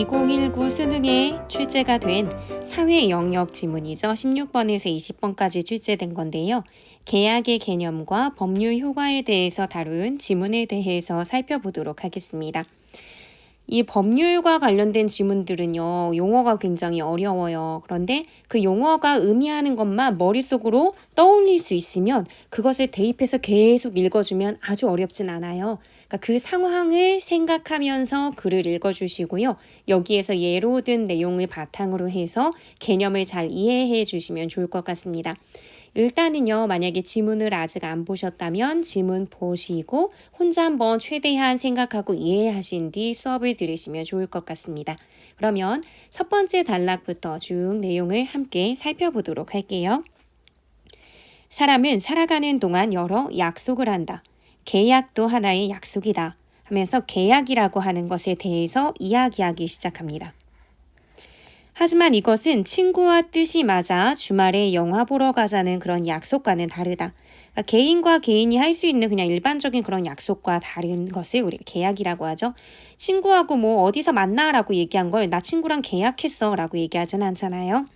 2019 수능에 출제가 된 사회 영역 지문이죠. 16번에서 20번까지 출제된 건데요. 계약의 개념과 법률 효과에 대해서 다룬 지문에 대해서 살펴보도록 하겠습니다. 이 법률과 관련된 지문들은요, 용어가 굉장히 어려워요. 그런데 그 용어가 의미하는 것만 머릿속으로 떠올릴 수 있으면 그것을 대입해서 계속 읽어주면 아주 어렵진 않아요. 그러니까 그 상황을 생각하면서 글을 읽어주시고요. 여기에서 예로 든 내용을 바탕으로 해서 개념을 잘 이해해 주시면 좋을 것 같습니다. 일단은요, 만약에 지문을 아직 안 보셨다면 지문 보시고 혼자 한번 최대한 생각하고 이해하신 뒤 수업을 들으시면 좋을 것 같습니다. 그러면 첫 번째 단락부터 쭉 내용을 함께 살펴보도록 할게요. 사람은 살아가는 동안 여러 약속을 한다. 계약도 하나의 약속이다. 하면서 계약이라고 하는 것에 대해서 이야기하기 시작합니다. 하지만 이것은 친구와 뜻이 맞아 주말에 영화 보러 가자는 그런 약속과는 다르다. 그러니까 개인과 개인이 할 수 있는 그냥 일반적인 그런 약속과 다른 것을 우리가 계약이라고 하죠. 친구하고 뭐 어디서 만나라고 얘기한 걸 나 친구랑 계약했어 라고 얘기하진 않잖아요.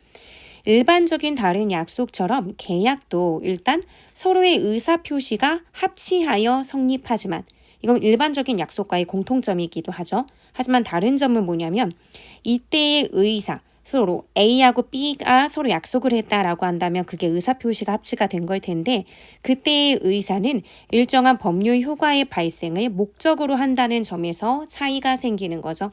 일반적인 다른 약속처럼 계약도 일단 서로의 의사표시가 합치하여 성립하지만 이건 일반적인 약속과의 공통점이기도 하죠. 하지만 다른 점은 뭐냐면 이때의 의사, 서로 A하고 B가 서로 약속을 했다라고 한다면 그게 의사표시가 합치가 된 걸 텐데 그때의 의사는 일정한 법률 효과의 발생을 목적으로 한다는 점에서 차이가 생기는 거죠.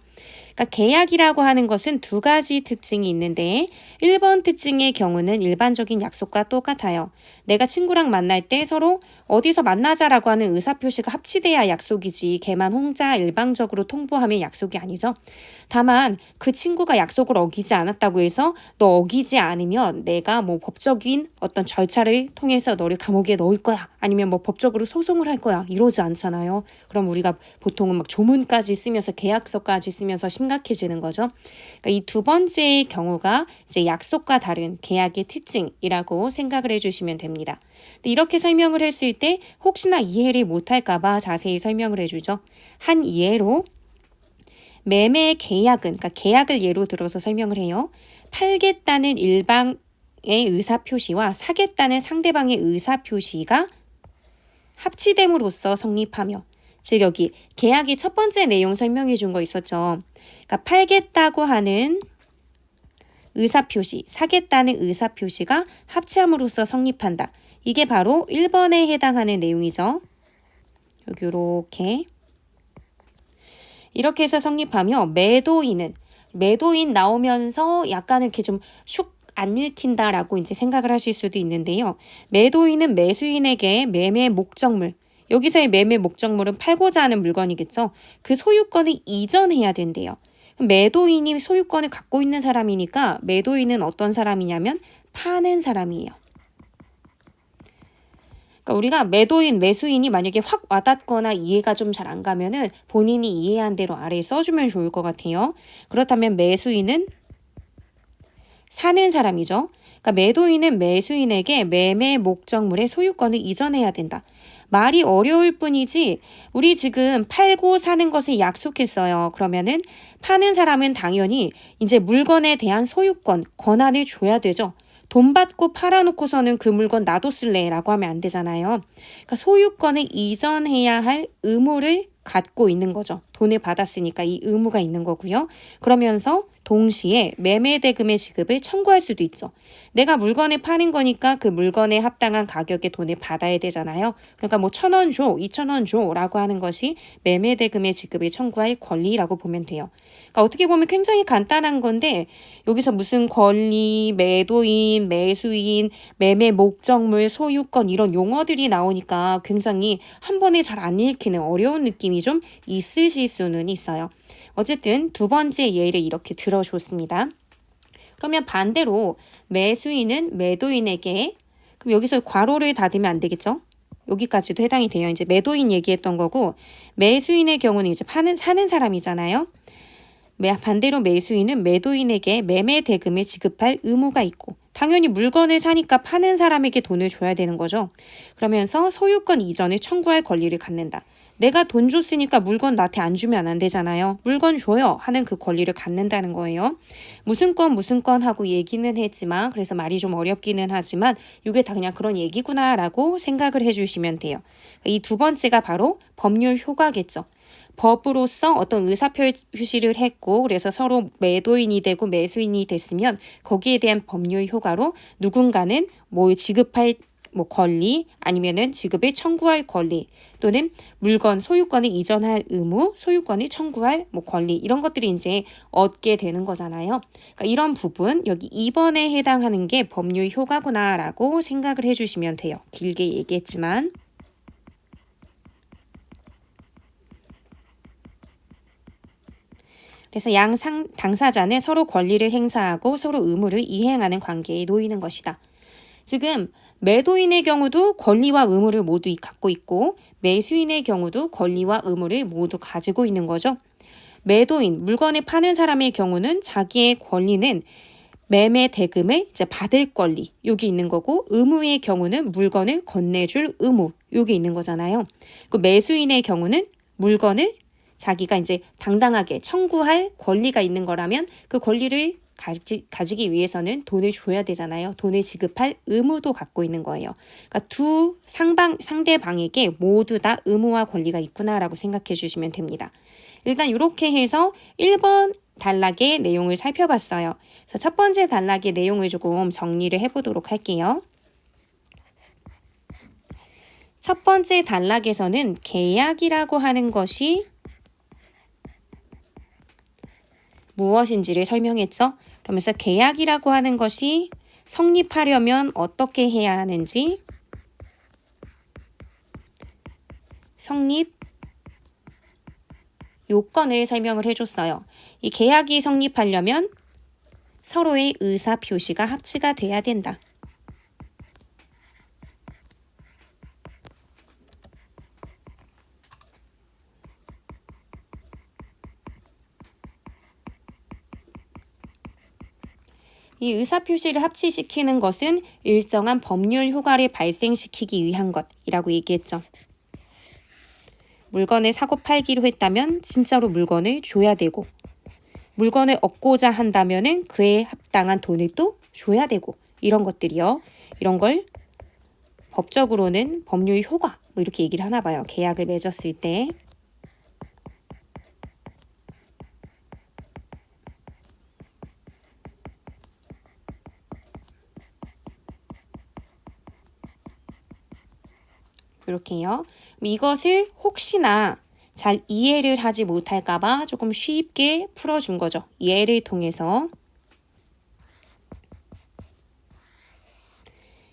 그러니까 계약이라고 하는 것은 두 가지 특징이 있는데 1번 특징의 경우는 일반적인 약속과 똑같아요. 내가 친구랑 만날 때 서로 어디서 만나자라고 하는 의사표시가 합치돼야 약속이지 걔만 혼자 일방적으로 통보하면 약속이 아니죠. 다만 그 친구가 약속을 어기지 않았다고 해서 너 어기지 않으면 내가 뭐 법적인 어떤 절차를 통해서 너를 감옥에 넣을 거야. 아니면 뭐 법적으로 소송을 할 거야. 이러지 않잖아요. 그럼 우리가 보통은 막 조문까지 쓰면서 계약서까지 쓰면서 심각해지는 거죠. 그러니까 이 두 번째의 경우가 이제 약속과 다른 계약의 특징이라고 생각을 해주시면 됩니다. 근데 이렇게 설명을 했을 때 혹시나 이해를 못할까 봐 자세히 설명을 해주죠. 한 예로 매매 계약은, 그러니까 계약을 예로 들어서 설명을 해요. 팔겠다는 일방의 의사표시와 사겠다는 상대방의 의사표시가 합치됨으로써 성립하며, 즉 여기 계약이 첫 번째 내용 설명해 준 거 있었죠. 그러니까 팔겠다고 하는 의사표시, 사겠다는 의사표시가 합치함으로써 성립한다. 이게 바로 1번에 해당하는 내용이죠. 여기 이렇게 해서 성립하며 매도인 나오면서 약간은 이렇게 좀 슉 안 읽힌다라고 이제 생각을 하실 수도 있는데요. 매도인은 매수인에게 매매 목적물, 여기서의 매매 목적물은 팔고자 하는 물건이겠죠. 그 소유권을 이전해야 된대요. 매도인이 소유권을 갖고 있는 사람이니까 매도인은 어떤 사람이냐면 파는 사람이에요. 그러니까 우리가 매도인, 매수인이 만약에 확 와닿거나 이해가 좀 잘 안 가면은 본인이 이해한 대로 아래에 써주면 좋을 것 같아요. 그렇다면 매수인은 사는 사람이죠. 그러니까 매도인은 매수인에게 매매 목적물의 소유권을 이전해야 된다. 말이 어려울 뿐이지 우리 지금 팔고 사는 것을 약속했어요. 그러면은 파는 사람은 당연히 이제 물건에 대한 소유권, 권한을 줘야 되죠. 돈 받고 팔아놓고서는 그 물건 나도 쓸래 라고 하면 안 되잖아요. 그러니까 소유권을 이전해야 할 의무를 갖고 있는 거죠. 돈을 받았으니까 이 의무가 있는 거고요. 그러면서 동시에 매매대금의 지급을 청구할 수도 있죠. 내가 물건을 파는 거니까 그 물건에 합당한 가격의 돈을 받아야 되잖아요. 그러니까 뭐 1,000원 줘, 2,000원 줘 라고 하는 것이 매매대금의 지급을 청구할 권리라고 보면 돼요. 그러니까 어떻게 보면 굉장히 간단한 건데 여기서 무슨 권리, 매도인, 매수인, 매매 목적물, 소유권 이런 용어들이 나오니까 굉장히 한 번에 잘 안 읽히는 어려운 느낌이 좀 있으실 수는 있어요. 어쨌든 두 번째 예를 이렇게 들어줬습니다. 그러면 반대로 매수인은 매도인에게, 그럼 여기서 괄호를 닫으면 안 되겠죠? 여기까지도 해당이 돼요. 이제 매도인 얘기했던 거고 매수인의 경우는 이제 사는 사람이잖아요. 반대로 매수인은 매도인에게 매매 대금을 지급할 의무가 있고 당연히 물건을 사니까 파는 사람에게 돈을 줘야 되는 거죠. 그러면서 소유권 이전을 청구할 권리를 갖는다. 내가 돈 줬으니까 물건 나한테 안 주면 안 되잖아요. 물건 줘요 하는 그 권리를 갖는다는 거예요. 무슨 건 하고 얘기는 했지만 그래서 말이 좀 어렵기는 하지만 이게 다 그냥 그런 얘기구나라고 생각을 해주시면 돼요. 이 두 번째가 바로 법률 효과겠죠. 법으로서 어떤 의사표시를 했고 그래서 서로 매도인이 되고 매수인이 됐으면 거기에 대한 법률 효과로 누군가는 뭘 지급할 권리 아니면은 지급을 청구할 권리 또는 물건 소유권을 이전할 의무, 소유권을 청구할 권리 이런 것들이 이제 얻게 되는 거잖아요. 그러니까 이런 부분 여기 2번에 해당하는 게 법률 효과구나라고 생각을 해주시면 돼요. 길게 얘기했지만. 그래서 양 당사자는 서로 권리를 행사하고 서로 의무를 이행하는 관계에 놓이는 것이다. 지금 매도인의 경우도 권리와 의무를 모두 갖고 있고 매수인의 경우도 권리와 의무를 모두 가지고 있는 거죠. 매도인, 물건을 파는 사람의 경우는 자기의 권리는 매매 대금을 이제 받을 권리, 여기 있는 거고 의무의 경우는 물건을 건네줄 의무, 여기 있는 거잖아요. 그 매수인의 경우는 물건을 자기가 이제 당당하게 청구할 권리가 있는 거라면 그 권리를 가지기 위해서는 돈을 줘야 되잖아요. 돈을 지급할 의무도 갖고 있는 거예요. 그러니까 상대방에게 모두 다 의무와 권리가 있구나라고 생각해 주시면 됩니다. 일단 이렇게 해서 1번 단락의 내용을 살펴봤어요. 그래서 첫 번째 단락의 내용을 조금 정리를 해보도록 할게요. 첫 번째 단락에서는 계약이라고 하는 것이 무엇인지를 설명했죠. 그러면서 계약이라고 하는 것이 성립하려면 어떻게 해야 하는지, 성립 요건을 설명을 해줬어요. 이 계약이 성립하려면 서로의 의사 표시가 합치가 돼야 된다. 이 의사표시를 합치시키는 것은 일정한 법률 효과를 발생시키기 위한 것이라고 얘기했죠. 물건을 사고 팔기로 했다면 진짜로 물건을 줘야 되고 물건을 얻고자 한다면 그에 합당한 돈을 또 줘야 되고 이런 것들이요. 이런 걸 법적으로는 법률 효과 이렇게 얘기를 하나 봐요. 계약을 맺었을 때. 이렇게요. 이것을 혹시나 잘 이해를 하지 못할까봐 조금 쉽게 풀어준 거죠. 예를 통해서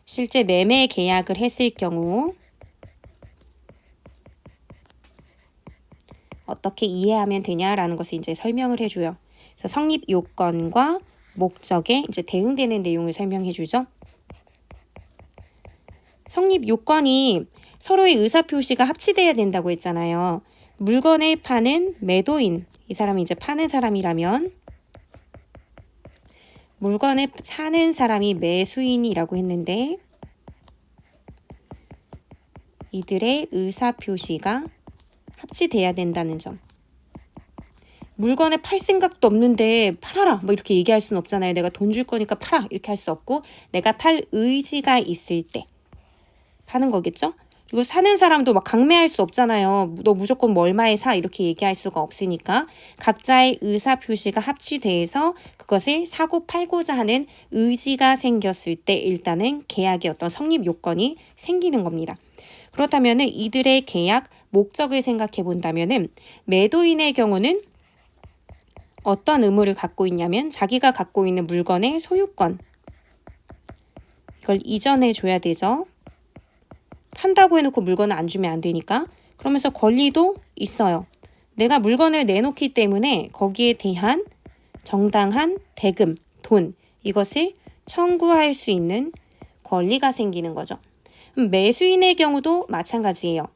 실제 매매 계약을 했을 경우 어떻게 이해하면 되냐라는 것을 이제 설명을 해줘요. 그래서 성립 요건과 목적에 이제 대응되는 내용을 설명해 주죠. 성립 요건이 서로의 의사표시가 합치돼야 된다고 했잖아요. 물건을 파는 매도인, 이 사람이 이제 파는 사람이라면 물건을 사는 사람이 매수인이라고 했는데 이들의 의사표시가 합치돼야 된다는 점. 물건을 팔 생각도 없는데 팔아라 이렇게 얘기할 수는 없잖아요. 내가 돈 줄 거니까 팔아 이렇게 할 수 없고 내가 팔 의지가 있을 때 파는 거겠죠? 그리고 사는 사람도 강매할 수 없잖아요. 너 무조건 얼마에 사 이렇게 얘기할 수가 없으니까 각자의 의사표시가 합치돼서 그것을 사고 팔고자 하는 의지가 생겼을 때 일단은 계약의 어떤 성립 요건이 생기는 겁니다. 그렇다면 이들의 계약 목적을 생각해 본다면 매도인의 경우는 어떤 의무를 갖고 있냐면 자기가 갖고 있는 물건의 소유권 이걸 이전해 줘야 되죠. 판다고 해놓고 물건을 안 주면 안 되니까. 그러면서 권리도 있어요. 내가 물건을 내놓기 때문에 거기에 대한 정당한 대금, 돈 이것을 청구할 수 있는 권리가 생기는 거죠. 매수인의 경우도 마찬가지예요.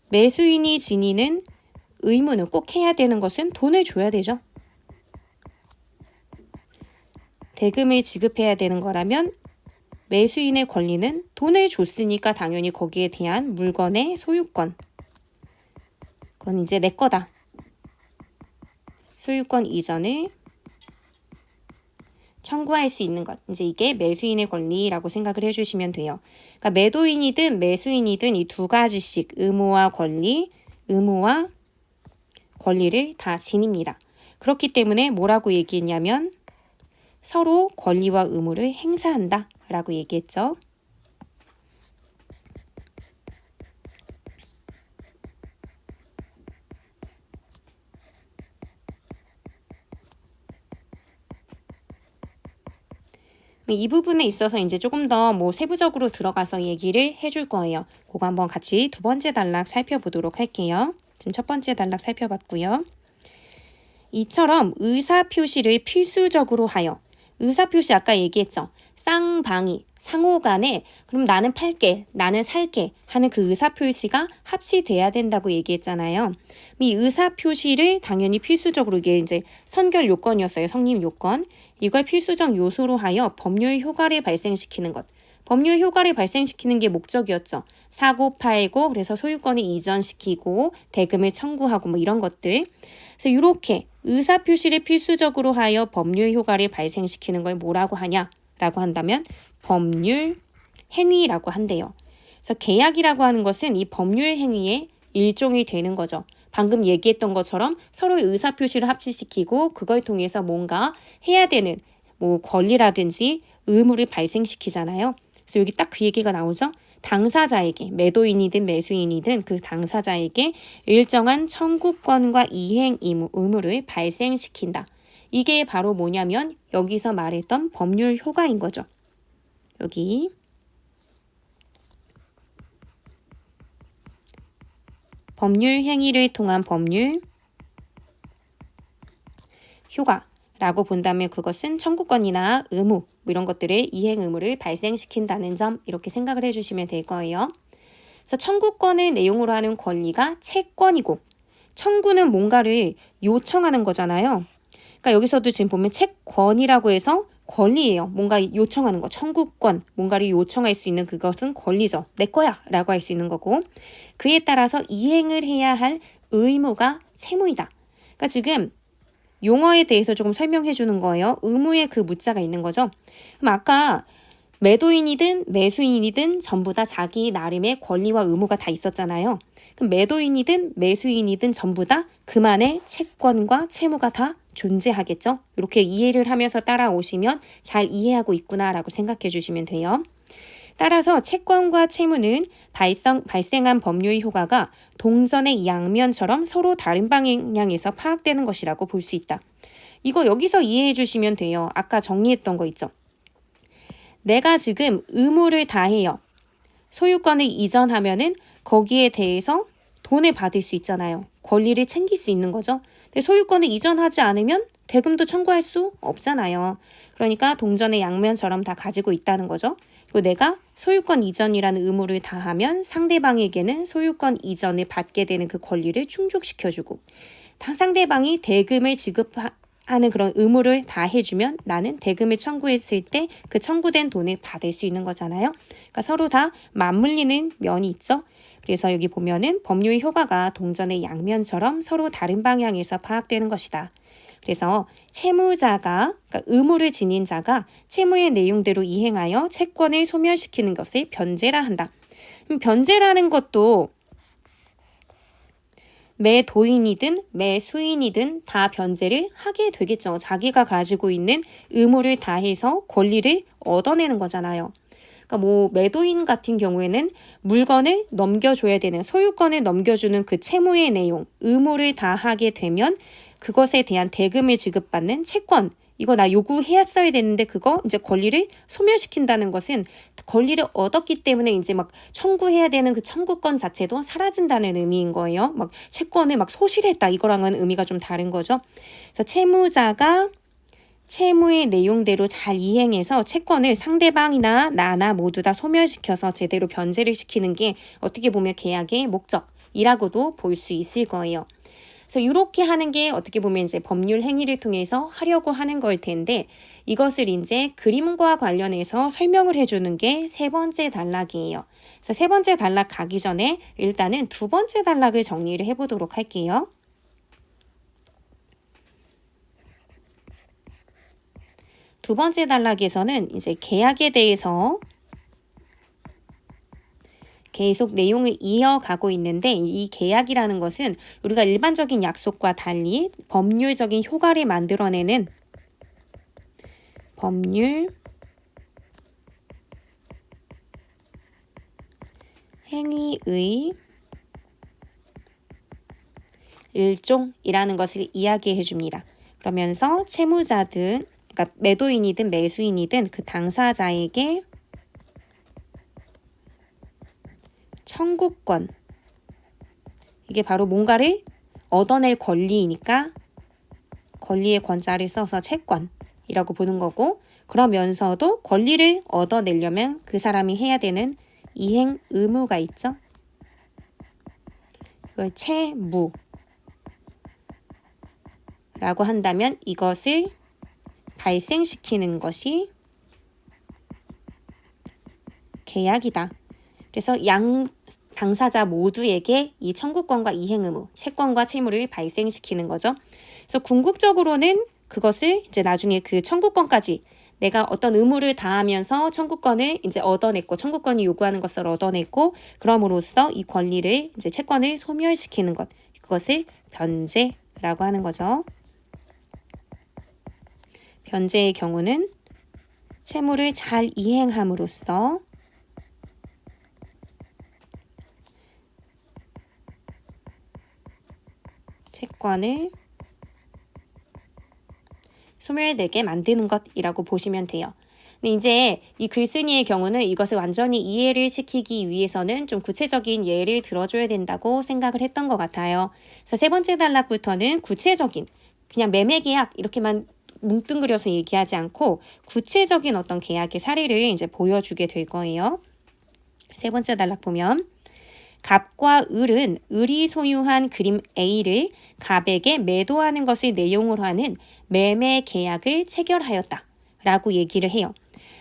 매수인이 지니는 의무는 꼭 해야 되는 것은 돈을 줘야 되죠. 대금을 지급해야 되는 거라면 매수인의 권리는 돈을 줬으니까 당연히 거기에 대한 물건의 소유권 그건 이제 내 거다. 소유권 이전을 청구할 수 있는 것. 이제 이게 매수인의 권리라고 생각을 해주시면 돼요. 그러니까 매도인이든 매수인이든 이 두 가지씩 의무와 권리를 다 지닙니다. 그렇기 때문에 뭐라고 얘기했냐면 서로 권리와 의무를 행사한다 라고 얘기했죠. 이 부분에 있어서 이제 조금 더 세부적으로 들어가서 얘기를 해줄 거예요. 그거 한번 같이 두 번째 단락 살펴보도록 할게요. 지금 첫 번째 단락 살펴봤고요. 이처럼 의사표시를 필수적으로 하여, 의사표시 아까 얘기했죠. 쌍방이 상호 간에 그럼 나는 팔게, 나는 살게 하는 그 의사표시가 합치돼야 된다고 얘기했잖아요. 이 의사표시를 당연히 필수적으로, 이게 이제 선결 요건이었어요. 성립 요건. 이걸 필수적 요소로 하여 법률 효과를 발생시키는 것. 법률 효과를 발생시키는 게 목적이었죠. 사고 팔고 그래서 소유권을 이전시키고 대금을 청구하고 이런 것들. 그래서 이렇게 의사표시를 필수적으로 하여 법률 효과를 발생시키는 걸 뭐라고 하냐라고 한다면 법률 행위라고 한대요. 그래서 계약이라고 하는 것은 이 법률 행위의 일종이 되는 거죠. 방금 얘기했던 것처럼 서로의 의사표시를 합치시키고 그걸 통해서 뭔가 해야 되는 권리라든지 의무를 발생시키잖아요. 그래서 여기 딱 그 얘기가 나오죠. 당사자에게, 매도인이든 매수인이든 그 당사자에게 일정한 청구권과 이행 의무를 발생시킨다. 이게 바로 뭐냐면 여기서 말했던 법률 효과인 거죠. 여기 법률 행위를 통한 법률 효과라고 본다면 그것은 청구권이나 의무 이런 것들의 이행 의무를 발생시킨다는 점 이렇게 생각을 해주시면 될 거예요. 그래서 청구권의 내용으로 하는 권리가 채권이고 청구는 뭔가를 요청하는 거잖아요. 그러니까 여기서도 지금 보면 채권이라고 해서 권리예요. 뭔가 요청하는 거. 청구권, 뭔가를 요청할 수 있는 그것은 권리죠. 내 거야 라고 할 수 있는 거고 그에 따라서 이행을 해야 할 의무가 채무이다. 그러니까 지금 용어에 대해서 조금 설명해 주는 거예요. 의무에 그 무자가 있는 거죠. 그럼 아까 매도인이든 매수인이든 전부 다 자기 나름의 권리와 의무가 다 있었잖아요. 그럼 매도인이든 매수인이든 전부 다 그만의 채권과 채무가 다 존재하겠죠. 이렇게 이해를 하면서 따라오시면 잘 이해하고 있구나라고 생각해 주시면 돼요. 따라서 채권과 채무는 발생한 법률 효과가 동전의 양면처럼 서로 다른 방향에서 파악되는 것이라고 볼 수 있다. 이거 여기서 이해해 주시면 돼요. 아까 정리했던 거 있죠. 내가 지금 의무를 다해요. 소유권을 이전하면은 거기에 대해서 돈을 받을 수 있잖아요. 권리를 챙길 수 있는 거죠. 근데 소유권을 이전하지 않으면 대금도 청구할 수 없잖아요. 그러니까 동전의 양면처럼 다 가지고 있다는 거죠. 그리고 내가 소유권 이전이라는 의무를 다하면 상대방에게는 소유권 이전을 받게 되는 그 권리를 충족시켜주고 상대방이 대금을 지급하는 그런 의무를 다 해주면 나는 대금을 청구했을 때 그 청구된 돈을 받을 수 있는 거잖아요. 그러니까 서로 다 맞물리는 면이 있죠. 그래서 여기 보면은 법률 효과가 동전의 양면처럼 서로 다른 방향에서 파악되는 것이다. 그래서 채무자가, 그러니까 의무를 지닌 자가 채무의 내용대로 이행하여 채권을 소멸시키는 것을 변제라 한다. 변제라는 것도 매도인이든 매수인이든 다 변제를 하게 되겠죠. 자기가 가지고 있는 의무를 다해서 권리를 얻어내는 거잖아요. 그러니까 매도인 같은 경우에는 물건을 넘겨줘야 되는 소유권을 넘겨주는 그 채무의 내용, 의무를 다하게 되면 그것에 대한 대금을 지급받는 채권, 이거 나 요구했어야 되는데 그거 이제 권리를 소멸시킨다는 것은 권리를 얻었기 때문에 이제 막 청구해야 되는 그 청구권 자체도 사라진다는 의미인 거예요. 막 채권을 막 소실했다 이거랑은 의미가 좀 다른 거죠. 그래서 채무자가 채무의 내용대로 잘 이행해서 채권을 상대방이나 나나 모두 다 소멸시켜서 제대로 변제를 시키는 게 어떻게 보면 계약의 목적이라고도 볼 수 있을 거예요. 그래서 이렇게 하는 게 어떻게 보면 이제 법률 행위를 통해서 하려고 하는 걸 텐데 이것을 이제 그림과 관련해서 설명을 해주는 게 세 번째 단락이에요. 그래서 세 번째 단락 가기 전에 일단은 두 번째 단락을 정리를 해보도록 할게요. 두 번째 단락에서는 이제 계약에 대해서 계속 내용을 이어가고 있는데 이 계약이라는 것은 우리가 일반적인 약속과 달리 법률적인 효과를 만들어내는 법률 행위의 일종이라는 것을 이야기해 줍니다. 그러면서 채무자든 그러니까 매도인이든 매수인이든 그 당사자에게 청구권, 이게 바로 뭔가를 얻어낼 권리이니까 권리의 권자를 써서 채권이라고 보는 거고, 그러면서도 권리를 얻어내려면 그 사람이 해야 되는 이행 의무가 있죠. 이걸 채무라고 한다면 이것을 발생시키는 것이 계약이다. 그래서 양 당사자 모두에게 이 청구권과 이행 의무, 채권과 채무를 발생시키는 거죠. 그래서 궁극적으로는 그것을 이제 나중에 그 청구권까지 내가 어떤 의무를 다하면서 청구권을 이제 얻어냈고 청구권이 요구하는 것을 얻어냈고 그럼으로써 이 권리를 이제 채권을 소멸시키는 것, 그것을 변제라고 하는 거죠. 변제의 경우는 채무를 잘 이행함으로써 채권을 소멸되게 만드는 것이라고 보시면 돼요. 근데 이제 이 글쓴이의 경우는 이것을 완전히 이해를 시키기 위해서는 좀 구체적인 예를 들어줘야 된다고 생각을 했던 것 같아요. 그래서 세 번째 단락부터는 구체적인 그냥 매매 계약 이렇게만 뭉뚱그려서 얘기하지 않고 구체적인 어떤 계약의 사례를 이제 보여주게 될 거예요. 세 번째 단락 보면 갑과 을은 을이 소유한 그림 A를 갑에게 매도하는 것을 내용으로 하는 매매 계약을 체결하였다 라고 얘기를 해요.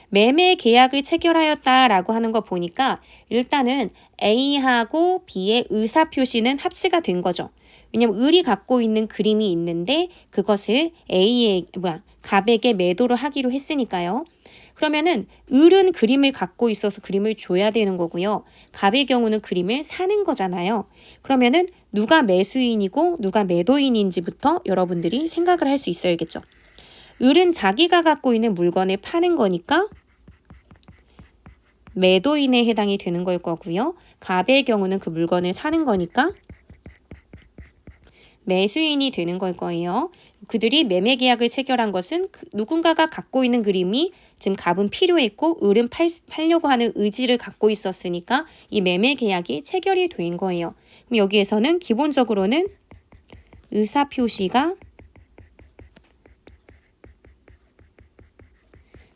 매매 계약을 체결하였다 라고 하는 거 보니까 일단은 A하고 B의 의사표시는 합치가 된 거죠. 왜냐면 을이 갖고 있는 그림이 있는데 그것을 갑에게 매도를 하기로 했으니까요. 그러면은 을은 그림을 갖고 있어서 그림을 줘야 되는 거고요. 갑의 경우는 그림을 사는 거잖아요. 그러면은 누가 매수인이고 누가 매도인인지부터 여러분들이 생각을 할 수 있어야겠죠. 을은 자기가 갖고 있는 물건을 파는 거니까 매도인에 해당이 되는 걸 거고요. 갑의 경우는 그 물건을 사는 거니까 매수인이 되는 걸 거예요. 그들이 매매 계약을 체결한 것은 누군가가 갖고 있는 그림이 지금 갑은 필요했고 을은 팔려고 하는 의지를 갖고 있었으니까 이 매매 계약이 체결이 된 거예요. 그럼 여기에서는 기본적으로는 의사표시가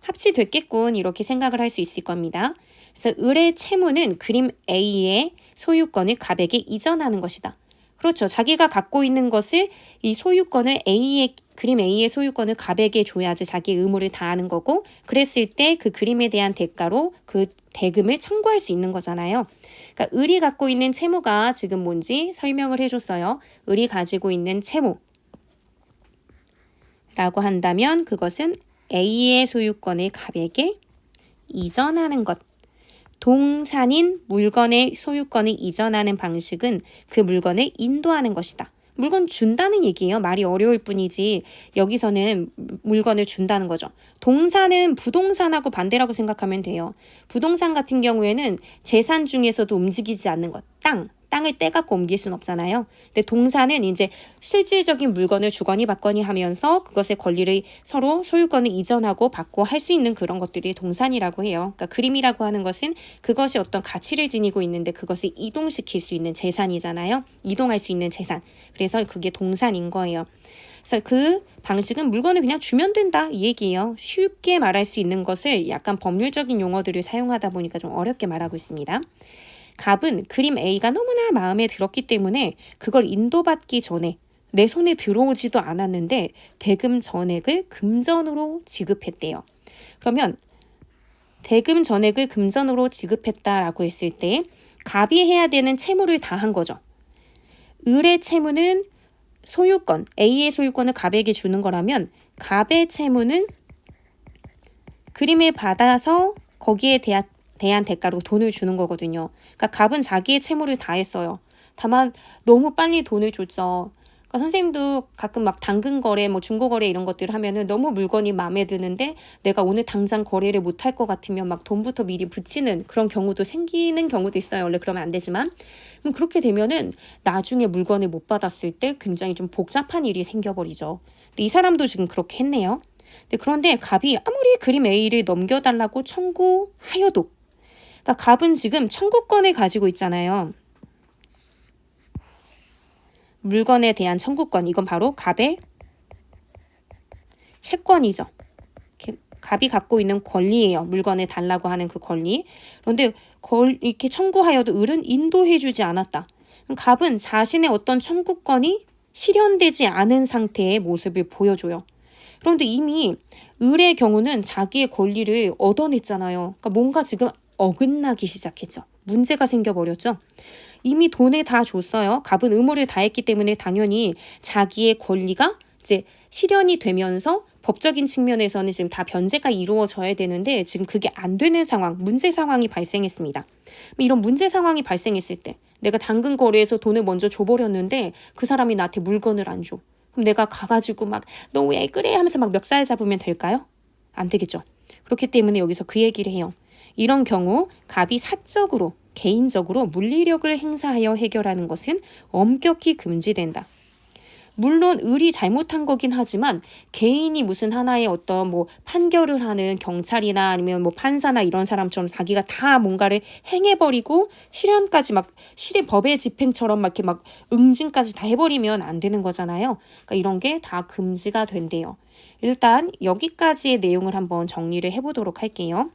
합치됐겠군 이렇게 생각을 할 수 있을 겁니다. 그래서 을의 채무는 그림 A의 소유권을 갑에게 이전하는 것이다. 그렇죠. 자기가 갖고 있는 것을 이 소유권을 그림 A의 소유권을 갑에게 줘야지 자기 의무를 다하는 거고 그랬을 때 그 그림에 대한 대가로 그 대금을 청구할 수 있는 거잖아요. 그러니까 을이 갖고 있는 채무가 지금 뭔지 설명을 해줬어요. 을이 가지고 있는 채무라고 한다면 그것은 A의 소유권을 갑에게 이전하는 것. 동산인 물건의 소유권을 이전하는 방식은 그 물건을 인도하는 것이다. 물건 준다는 얘기예요. 말이 어려울 뿐이지 여기서는 물건을 준다는 거죠. 동산은 부동산하고 반대라고 생각하면 돼요. 부동산 같은 경우에는 재산 중에서도 움직이지 않는 것, 땅을 떼갖고 옮길 수는 없잖아요. 근데 동산은 이제 실질적인 물건을 주거니 받거니 하면서 그것의 권리를 서로 소유권을 이전하고 받고 할 수 있는 그런 것들이 동산이라고 해요. 그러니까 그림이라고 하는 것은 그것이 어떤 가치를 지니고 있는데 그것을 이동시킬 수 있는 재산이잖아요. 이동할 수 있는 재산. 그래서 그게 동산인 거예요. 그래서 그 방식은 물건을 그냥 주면 된다 이 얘기예요. 쉽게 말할 수 있는 것을 약간 법률적인 용어들을 사용하다 보니까 좀 어렵게 말하고 있습니다. 갑은 그림 A가 너무나 마음에 들었기 때문에 그걸 인도받기 전에 내 손에 들어오지도 않았는데 대금 전액을 금전으로 지급했대요. 그러면 대금 전액을 금전으로 지급했다라고 했을 때 갑이 해야 되는 채무를 다 한 거죠. 을의 채무는 소유권, A의 소유권을 갑에게 주는 거라면 갑의 채무는 그림을 받아서 거기에 대한 대가로 돈을 주는 거거든요. 그러니까 갑은 자기의 채무를 다 했어요. 다만 너무 빨리 돈을 줬죠. 그러니까 선생님도 가끔 막 당근 거래, 뭐 중고 거래 이런 것들을 하면은 너무 물건이 마음에 드는데 내가 오늘 당장 거래를 못 할 것 같으면 막 돈부터 미리 붙이는 그런 경우도 생기는 경우도 있어요. 원래 그러면 안 되지만. 그럼 그렇게 되면은 나중에 물건을 못 받았을 때 굉장히 좀 복잡한 일이 생겨버리죠. 근데 이 사람도 지금 그렇게 했네요. 그런데 갑이 아무리 그림 A를 넘겨달라고 청구하여도, 그러니까 갑은 지금 청구권을 가지고 있잖아요. 물건에 대한 청구권, 이건 바로 갑의 채권이죠. 갑이 갖고 있는 권리예요. 물건을 달라고 하는 그 권리. 그런데 이렇게 청구하여도 을은 인도해주지 않았다. 갑은 자신의 어떤 청구권이 실현되지 않은 상태의 모습을 보여줘요. 그런데 이미 을의 경우는 자기의 권리를 얻어냈잖아요. 그러니까 뭔가 지금 어긋나기 시작했죠. 문제가 생겨버렸죠. 이미 돈을 다 줬어요. 갑은 의무를 다했기 때문에 당연히 자기의 권리가 이제 실현이 되면서 법적인 측면에서는 지금 다 변제가 이루어져야 되는데 지금 그게 안 되는 상황, 문제 상황이 발생했습니다. 이런 문제 상황이 발생했을 때 내가 당근 거래에서 돈을 먼저 줘버렸는데 그 사람이 나한테 물건을 안 줘. 그럼 내가 가가지고 막 너 왜 그래 하면서 막 멱살 잡으면 될까요? 안 되겠죠. 그렇기 때문에 여기서 그 얘기를 해요. 이런 경우 갑이 사적으로 개인적으로 물리력을 행사하여 해결하는 것은 엄격히 금지된다. 물론 을이 잘못한 거긴 하지만 개인이 무슨 하나의 어떤 뭐 판결을 하는 경찰이나 아니면 뭐 판사나 이런 사람처럼 자기가 다 뭔가를 행해버리고 실현까지 막 법의 집행처럼 막 이렇게 막 응징까지 다 해버리면 안 되는 거잖아요. 그러니까 이런 게 다 금지가 된대요. 일단 여기까지의 내용을 한번 정리를 해보도록 할게요.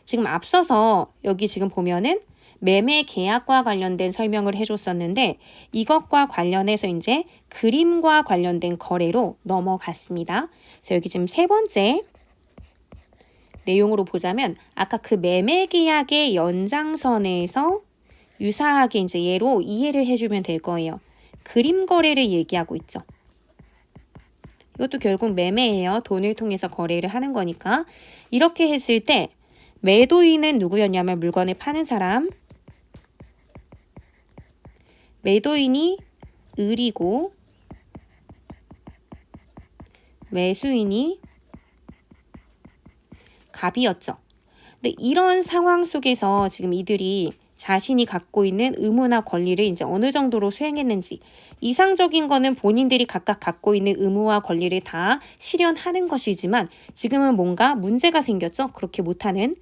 지금 앞서서 여기 지금 보면은 매매 계약과 관련된 설명을 해줬었는데 이것과 관련해서 이제 그림과 관련된 거래로 넘어갔습니다. 그래서 여기 지금 세 번째 내용으로 보자면 아까 그 매매 계약의 연장선에서 유사하게 이제 얘로 이해를 해주면 될 거예요. 그림 거래를 얘기하고 있죠. 이것도 결국 매매예요. 돈을 통해서 거래를 하는 거니까. 이렇게 했을 때 매도인은 누구였냐면 물건을 파는 사람, 매도인이 을이고 매수인이 갑이었죠. 근데 이런 상황 속에서 지금 이들이 자신이 갖고 있는 의무나 권리를 이제 어느 정도로 수행했는지, 이상적인 거는 본인들이 각각 갖고 있는 의무와 권리를 다 실현하는 것이지만 지금은 뭔가 문제가 생겼죠. 그렇게 못하는.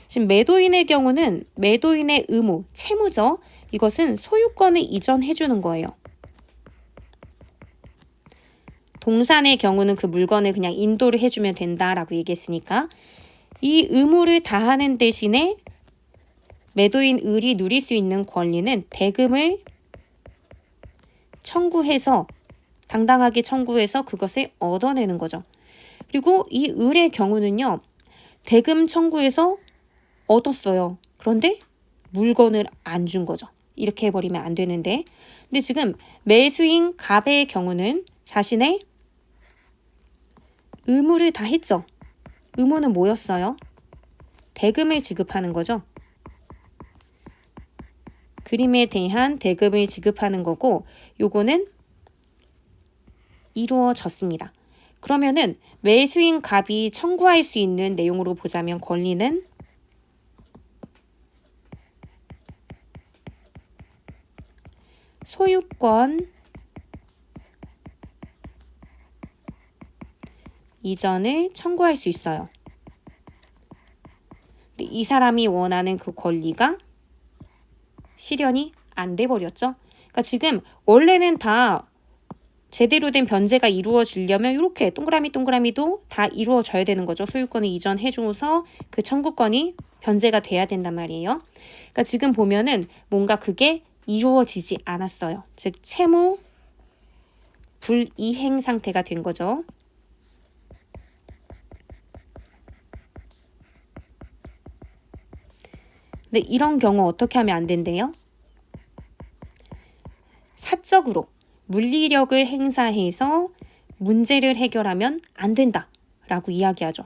지금 매도인의 경우는 매도인의 의무, 채무죠. 이것은 소유권을 이전해 주는 거예요. 동산의 경우는 그 물건을 그냥 인도를 해주면 된다라고 얘기했으니까 이 의무를 다하는 대신에 매도인 을이 누릴 수 있는 권리는 대금을 청구해서 당당하게 청구해서 그것을 얻어내는 거죠. 그리고 이 을의 경우는요. 대금 청구해서 얻었어요. 그런데 물건을 안 준 거죠. 이렇게 해버리면 안 되는데. 근데 지금 매수인 갑의 경우는 자신의 의무를 다 했죠. 의무는 뭐였어요? 대금을 지급하는 거죠. 그림에 대한 대금을 지급하는 거고 요거는 이루어졌습니다. 그러면은 매수인 갑이 청구할 수 있는 내용으로 보자면 권리는 소유권 이전을 청구할 수 있어요. 근데 이 사람이 원하는 그 권리가 실현이 안 돼 버렸죠. 그러니까 지금 원래는 다 제대로 된 변제가 이루어지려면 이렇게 동그라미도 다 이루어져야 되는 거죠. 소유권을 이전해줘서 그 청구권이 변제가 돼야 된단 말이에요. 그러니까 지금 보면은 뭔가 그게 이루어지지 않았어요. 즉 채무 불이행 상태가 된 거죠. 근데 이런 경우 어떻게 하면 안 된대요? 사적으로 물리력을 행사해서 문제를 해결하면 안 된다 라고 이야기하죠.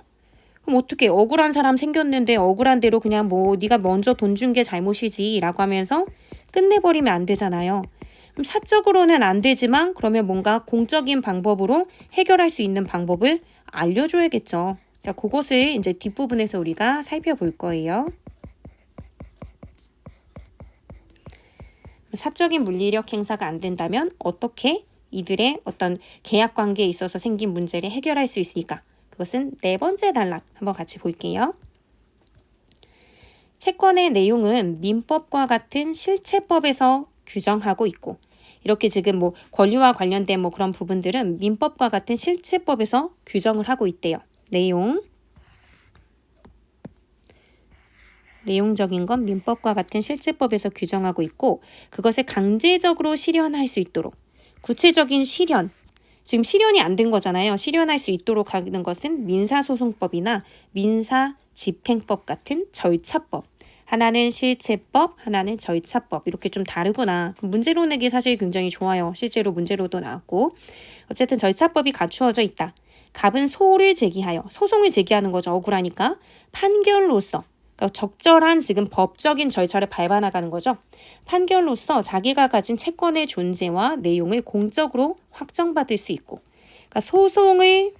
그럼 어떻게 억울한 사람 생겼는데 억울한 대로 그냥 뭐 네가 먼저 돈 준 게 잘못이지 라고 하면서 끝내버리면 안 되잖아요. 그럼 사적으로는 안 되지만 그러면 뭔가 공적인 방법으로 해결할 수 있는 방법을 알려줘야겠죠. 자, 그것을 이제 뒷부분에서 우리가 살펴볼 거예요. 사적인 물리력 행사가 안 된다면 어떻게 이들의 어떤 계약 관계에 있어서 생긴 문제를 해결할 수 있으니까 그것은 네 번째 단락 한번 같이 볼게요. 채권의 내용은 민법과 같은 실체법에서 규정하고 있고 이렇게 지금 뭐 권리와 관련된 뭐 그런 부분들은 민법과 같은 실체법에서 규정을 하고 있대요. 내용적인 건 민법과 같은 실체법에서 규정하고 있고 그것을 강제적으로 실현할 수 있도록 구체적인 실현, 지금 실현이 안 된 거잖아요. 실현할 수 있도록 하는 것은 민사소송법이나 민사집행법 같은 절차법. 하나는 실체법, 하나는 절차법. 이렇게 좀 다르구나. 문제로 내기 사실 굉장히 좋아요. 실제로 문제로도 나왔고. 어쨌든 절차법이 갖추어져 있다. 갑은 소를 제기하여, 소송을 제기하는 거죠. 억울하니까. 판결로서. 그러니까 적절한 지금 법적인 절차를 밟아나가는 거죠. 판결로서 자기가 가진 채권의 존재와 내용을 공적으로 확정받을 수 있고 그러니까 소송을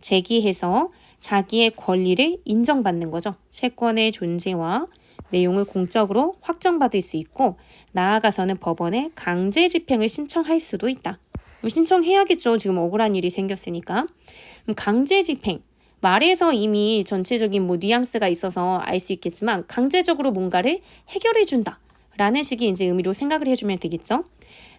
제기해서 자기의 권리를 인정받는 거죠. 채권의 존재와 내용을 공적으로 확정받을 수 있고 나아가서는 법원에 강제 집행을 신청할 수도 있다. 신청해야겠죠. 지금 억울한 일이 생겼으니까. 강제 집행. 말에서 이미 전체적인 뭐 뉘앙스가 있어서 알 수 있겠지만 강제적으로 뭔가를 해결해 준다 라는 식의 이제 의미로 생각을 해주면 되겠죠.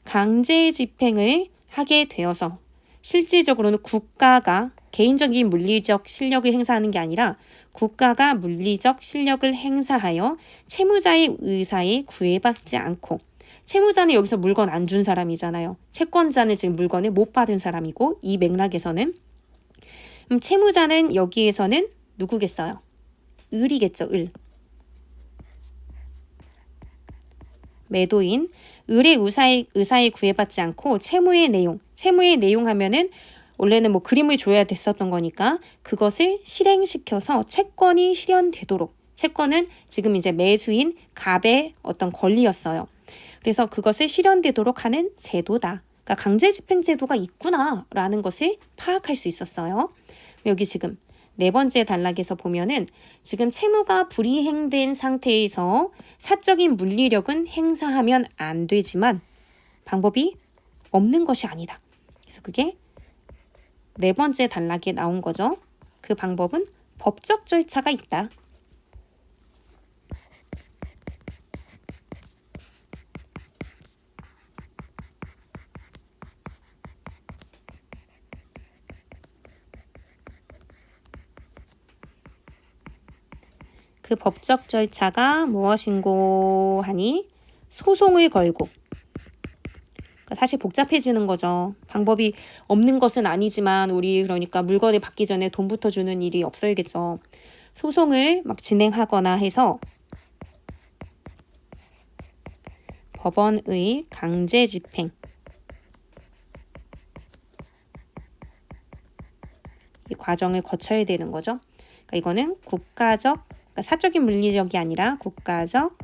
강제 집행을 하게 되어서 실질적으로는 국가가 개인적인 물리적 실력을 행사하는 게 아니라 국가가 물리적 실력을 행사하여 채무자의 의사에 구애받지 않고 채무자는 여기서 물건 안 준 사람이잖아요. 채권자는 지금 물건을 못 받은 사람이고 이 맥락에서는 채무자는 여기에서는 누구겠어요? 을이겠죠. 을. 매도인. 을의 의사에 구애받지 않고 채무의 내용 하면은 원래는 뭐 그림을 줘야 됐었던 거니까 그것을 실행시켜서 채권이 실현되도록 채권은 지금 이제 매수인 갑의 어떤 권리였어요. 그래서 그것을 실현되도록 하는 제도다. 그러니까 강제집행제도가 있구나라는 것을 파악할 수 있었어요. 여기 지금 네 번째 단락에서 보면은 지금 채무가 불이행된 상태에서 사적인 물리력은 행사하면 안 되지만 방법이 없는 것이 아니다. 그래서 그게 네 번째 단락에 나온 거죠. 그 방법은 법적 절차가 있다. 그 법적 절차가 무엇인고 하니 소송을 걸고 그러니까 사실 복잡해지는 거죠. 방법이 없는 것은 아니지만 우리 그러니까 물건을 받기 전에 돈부터 주는 일이 없어야겠죠. 소송을 막 진행하거나 해서 법원의 강제 집행 이 과정을 거쳐야 되는 거죠. 그러니까 이거는 국가적 그러니까 사적인 물리력이 아니라 국가적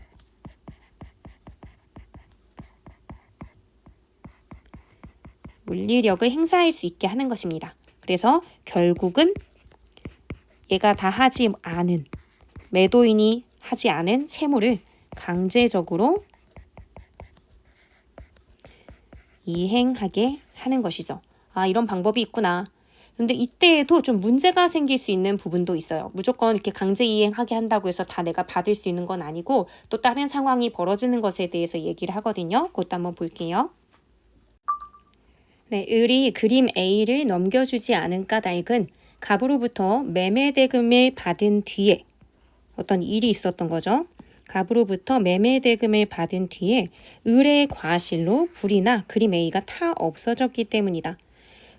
물리력을 행사할 수 있게 하는 것입니다. 그래서 결국은 얘가 다 하지 않은 매도인이 하지 않은 채무를 강제적으로 이행하게 하는 것이죠. 아, 이런 방법이 있구나. 근데 이때에도 좀 문제가 생길 수 있는 부분도 있어요. 무조건 이렇게 강제 이행하게 한다고 해서 다 내가 받을 수 있는 건 아니고 또 다른 상황이 벌어지는 것에 대해서 얘기를 하거든요. 그것도 한번 볼게요. 네, 을이 그림 A를 넘겨주지 않은 까닭은 갑으로부터 매매 대금을 받은 뒤에 어떤 일이 있었던 거죠. 갑으로부터 매매 대금을 받은 뒤에 을의 과실로 불이나 그림 A가 다 없어졌기 때문이다.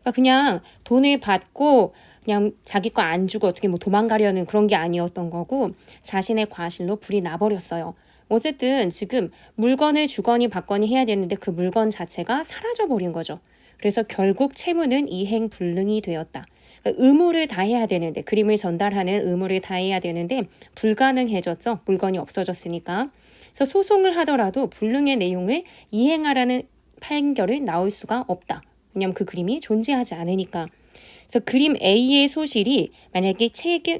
그러니까 그냥 돈을 받고 그냥 자기 거 안 주고 어떻게 뭐 도망가려는 그런 게 아니었던 거고 자신의 과실로 불이 나버렸어요. 어쨌든 지금 물건을 주거니 받거니 해야 되는데 그 물건 자체가 사라져버린 거죠. 그래서 결국 채무는 이행불능이 되었다. 그러니까 의무를 다해야 되는데 그림을 전달하는 의무를 다해야 되는데 불가능해졌죠. 물건이 없어졌으니까. 그래서 소송을 하더라도 불능의 내용을 이행하라는 판결을 나올 수가 없다. 왜냐하면 그 그림이 존재하지 않으니까. 그래서 그림 A의 소실이 만약에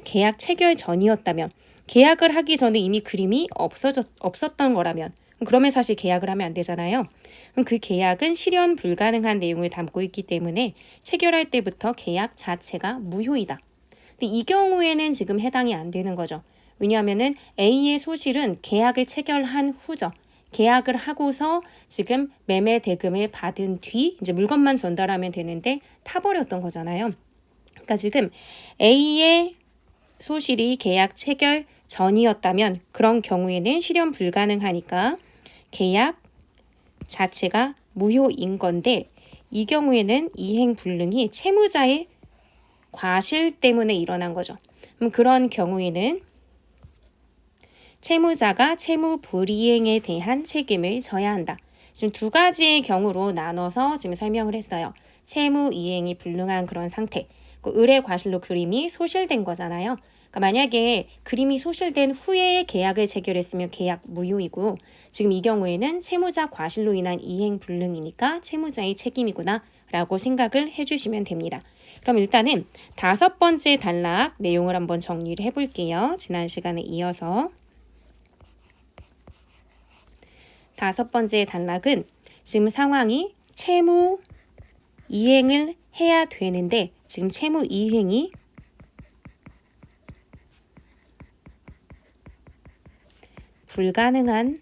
계약 체결 전이었다면 계약을 하기 전에 이미 그림이 없었던 거라면 그러면 사실 계약을 하면 안 되잖아요. 그럼 그 계약은 실현 불가능한 내용을 담고 있기 때문에 체결할 때부터 계약 자체가 무효이다. 근데 이 경우에는 지금 해당이 안 되는 거죠. 왜냐하면은 A의 소실은 계약을 체결한 후죠. 계약을 하고서 지금 매매 대금을 받은 뒤 이제 물건만 전달하면 되는데 타버렸던 거잖아요. 그러니까 지금 A의 소실이 계약 체결 전이었다면 그런 경우에는 실현 불가능하니까 계약 자체가 무효인 건데 이 경우에는 이행불능이 채무자의 과실 때문에 일어난 거죠. 그런 경우에는 채무자가 채무 불이행에 대한 책임을 져야 한다. 지금 두 가지의 경우로 나눠서 지금 설명을 했어요. 채무 이행이 불능한 그런 상태. 을의 과실로 그림이 소실된 거잖아요. 그러니까 만약에 그림이 소실된 후에 계약을 체결했으면 계약 무효이고 지금 이 경우에는 채무자 과실로 인한 이행 불능이니까 채무자의 책임이구나 라고 생각을 해주시면 됩니다. 그럼 일단은 5번째 단락 내용을 한번 정리를 해볼게요. 지난 시간에 이어서 5번째 단락은 지금 상황이 채무 이행을 해야 되는데 지금 채무 이행이 불가능한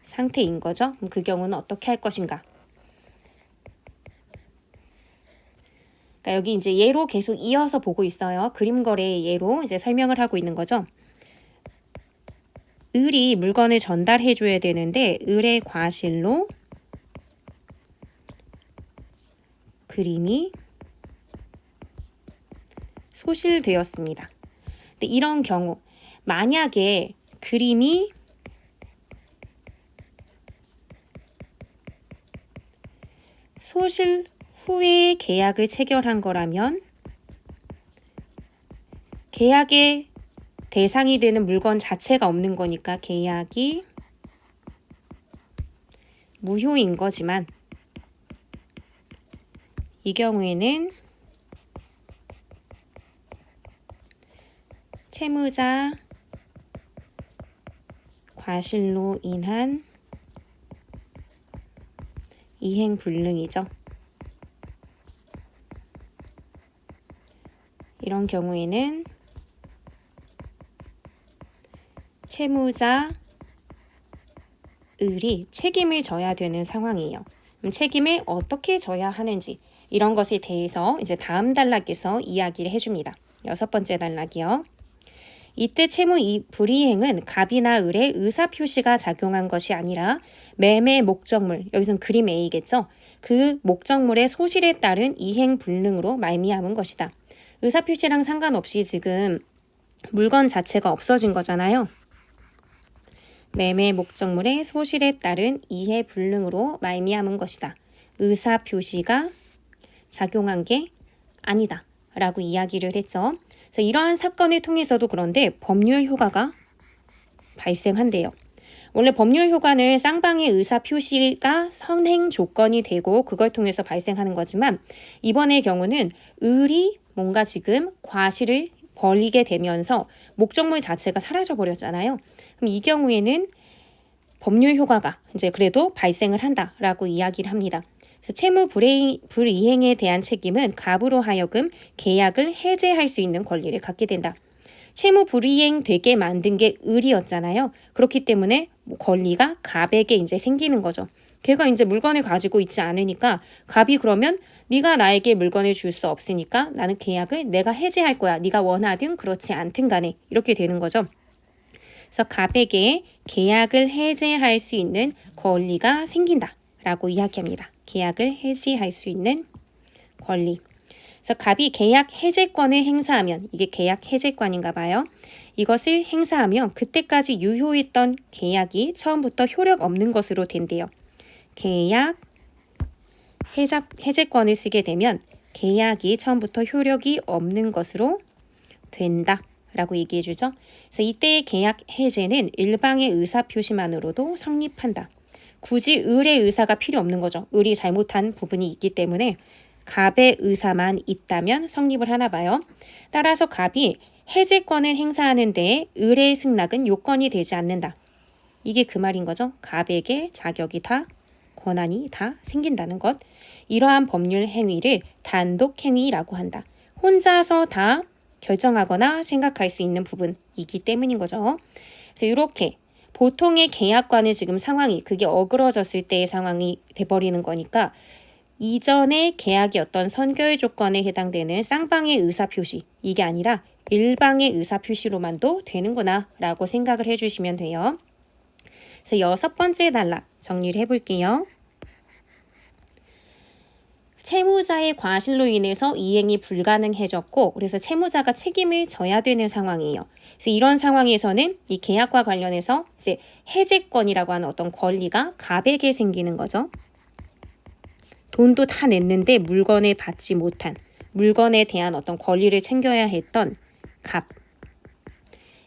상태인 거죠. 그럼 그 경우는 어떻게 할 것인가? 그러니까 여기 이제 예로 계속 이어서 보고 있어요. 그림 거래의 예로 이제 설명을 하고 있는 거죠. 을이 물건을 전달해 줘야 되는데 을의 과실로 그림이 소실되었습니다. 근데 이런 경우 만약에 그림이 소실 후에 계약을 체결한 거라면 계약의 대상이 되는 물건 자체가 없는 거니까 계약이 무효인 거지만 이 경우에는 채무자 과실로 인한 이행불능이죠. 이런 경우에는 채무자 을이 책임을 져야 되는 상황이에요. 책임을 어떻게 져야 하는지 이런 것에 대해서 이제 다음 단락에서 이야기를 해줍니다. 6번째 단락이요. 이때 채무 불이행은 갑이나 을의 의사표시가 작용한 것이 아니라 매매 목적물, 여기서는 그림 A겠죠. 그 목적물의 소실에 따른 이행불능으로 말미암은 것이다. 의사표시랑 상관없이 지금 물건 자체가 없어진 거잖아요. 매매 목적물의 소실에 따른 이해불능으로 말미암은 것이다. 의사표시가 작용한 게 아니다 라고 이야기를 했죠. 그래서 이러한 사건을 통해서도 그런데 법률 효과가 발생한대요. 원래 법률 효과는 쌍방의 의사표시가 선행 조건이 되고 그걸 통해서 발생하는 거지만 이번의 경우는 을이 뭔가 지금 과실을 벌이게 되면서 목적물 자체가 사라져 버렸잖아요. 그럼 이 경우에는 법률 효과가 이제 그래도 발생을 한다라고 이야기를 합니다. 그래서 채무 불이행에 대한 책임은 갑으로 하여금 계약을 해제할 수 있는 권리를 갖게 된다. 채무 불이행 되게 만든 게 을이었잖아요. 그렇기 때문에 권리가 갑에게 이제 생기는 거죠. 걔가 이제 물건을 가지고 있지 않으니까 갑이 그러면 네가 나에게 물건을 줄 수 없으니까 나는 계약을 내가 해제할 거야. 네가 원하든 그렇지 않든 간에 이렇게 되는 거죠. 그래서 갑에게 계약을 해제할 수 있는 권리가 생긴다 라고 이야기합니다. 계약을 해지할 수 있는 권리. 그래서 갑이 계약 해제권을 행사하면, 이게 계약 해제권인가 봐요. 이것을 행사하면 그때까지 유효했던 계약이 처음부터 효력 없는 것으로 된대요. 계약 해제권을 쓰게 되면 계약이 처음부터 효력이 없는 것으로 된다 라고 얘기해 주죠. 그래서 이때의 계약 해제는 일방의 의사 표시만으로도 성립한다. 굳이 을의 의사가 필요 없는 거죠. 을이 잘못한 부분이 있기 때문에 갑의 의사만 있다면 성립을 하나 봐요. 따라서 갑이 해제권을 행사하는 데에 을의 승낙은 요건이 되지 않는다. 이게 그 말인 거죠. 갑에게 자격이 다, 권한이 다 생긴다는 것. 이러한 법률 행위를 단독 행위라고 한다. 혼자서 다 결정하거나 생각할 수 있는 부분이기 때문인 거죠. 그래서 이렇게 보통의 계약과는 지금 상황이, 그게 어그러졌을 때의 상황이 돼버리는 거니까 이전의 계약이 어떤 선결 조건에 해당되는 쌍방의 의사표시, 이게 아니라 일방의 의사표시로만도 되는구나 라고 생각을 해주시면 돼요. 그래서 6번째 단락 정리를 해볼게요. 채무자의 과실로 인해서 이행이 불가능해졌고, 그래서 채무자가 책임을 져야 되는 상황이에요. 그래서 이런 상황에서는 이 계약과 관련해서 이제 해제권이라고 하는 어떤 권리가 갑에게 생기는 거죠. 돈도 다 냈는데 물건을 받지 못한, 물건에 대한 어떤 권리를 챙겨야 했던 갑.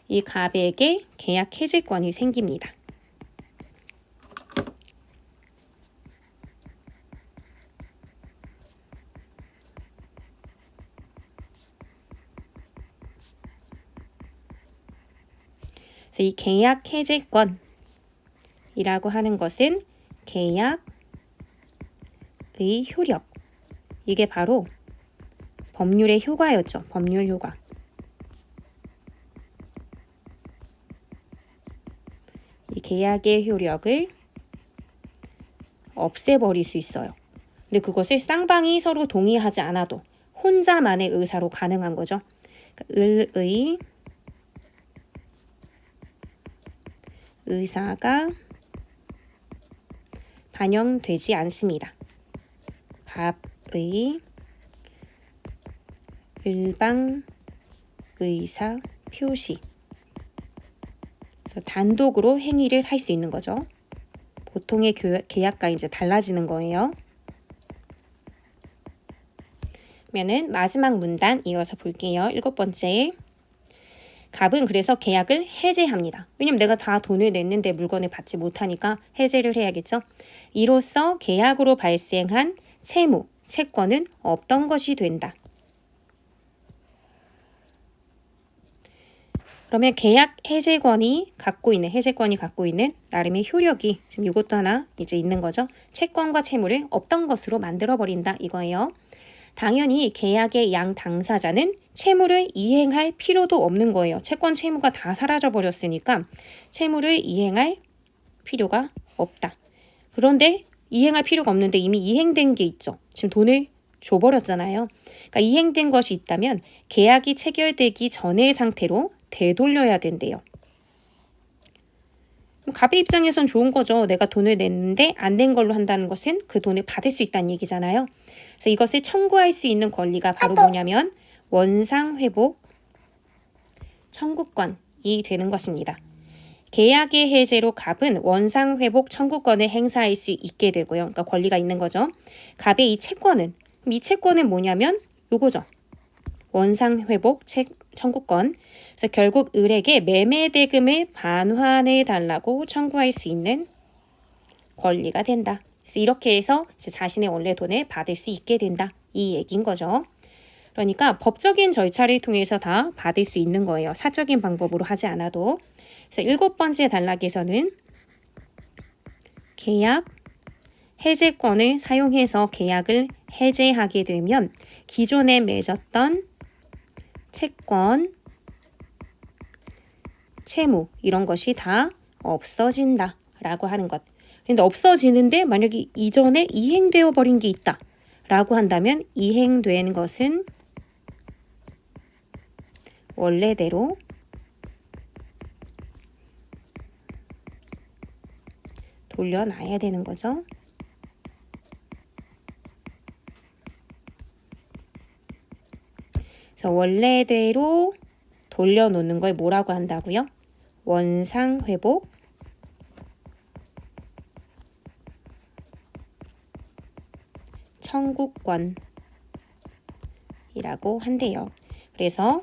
이 갑에게 계약 해제권이 생깁니다. 그래서 이 계약 해제권이라고 하는 것은 계약의 효력. 이게 바로 법률의 효과였죠. 법률 효과. 이 계약의 효력을 없애버릴 수 있어요. 근데 그것을 쌍방이 서로 동의하지 않아도 혼자만의 의사로 가능한 거죠. 그러니까 을의 의사가 반영되지 않습니다. 갑의 일방 의사 표시. 그래서 단독으로 행위를 할 수 있는 거죠. 보통의 계약과 이제 달라지는 거예요. 그러면은 마지막 문단 이어서 볼게요. 7번째. 갑은 그래서 계약을 해제합니다. 왜냐면 내가 다 돈을 냈는데 물건을 받지 못하니까 해제를 해야겠죠. 이로써 계약으로 발생한 채무, 채권은 없던 것이 된다. 그러면 계약 해제권이 갖고 있는 나름의 효력이 지금 이것도 하나 이제 있는 거죠. 채권과 채무를 없던 것으로 만들어 버린다 이거예요. 당연히 계약의 양 당사자는 채무를 이행할 필요도 없는 거예요. 채권 채무가 다 사라져 버렸으니까 채무를 이행할 필요가 없다. 그런데 이행할 필요가 없는데 이미 이행된 게 있죠. 지금 돈을 줘버렸잖아요. 그러니까 이행된 것이 있다면 계약이 체결되기 전의 상태로 되돌려야 된대요. 갑의 입장에선 좋은 거죠. 내가 돈을 냈는데 안 낸 걸로 한다는 것은 그 돈을 받을 수 있다는 얘기잖아요. 그래서 이것을 청구할 수 있는 권리가 바로 뭐냐면 원상회복 청구권이 되는 것입니다. 계약의 해제로 갑은 원상회복 청구권을 행사할 수 있게 되고요. 그러니까 권리가 있는 거죠. 갑의 이 채권은 뭐냐면 요거죠. 원상회복 청구권. 그래서 결국 을에게 매매대금을 반환해 달라고 청구할 수 있는 권리가 된다. 그래서 이렇게 해서 자신의 원래 돈을 받을 수 있게 된다. 이 얘기인 거죠. 그러니까 법적인 절차를 통해서 다 받을 수 있는 거예요. 사적인 방법으로 하지 않아도. 그래서 7번째 단락에서는 계약 해제권을 사용해서 계약을 해제하게 되면 기존에 맺었던 채권, 채무 이런 것이 다 없어진다 라고 하는 것. 근데 없어지는데 만약에 이전에 이행되어 버린 게 있다 라고 한다면 이행된 것은 원래대로 돌려놔야 되는 거죠. 그래서 원래대로 돌려놓는 걸 뭐라고 한다고요? 원상회복 청구권이라고 한대요. 그래서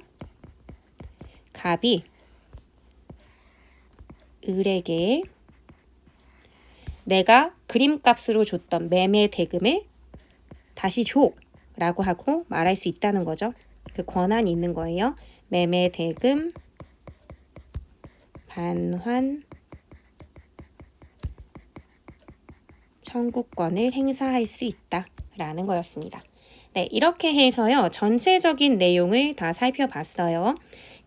갑이 을에게 내가 그림값으로 줬던 매매 대금을 다시 줘 라고 하고 말할 수 있다는 거죠. 그 권한이 있는 거예요. 매매 대금 반환 청구권을 행사할 수 있다라는 거였습니다. 네, 이렇게 해서요. 전체적인 내용을 다 살펴봤어요.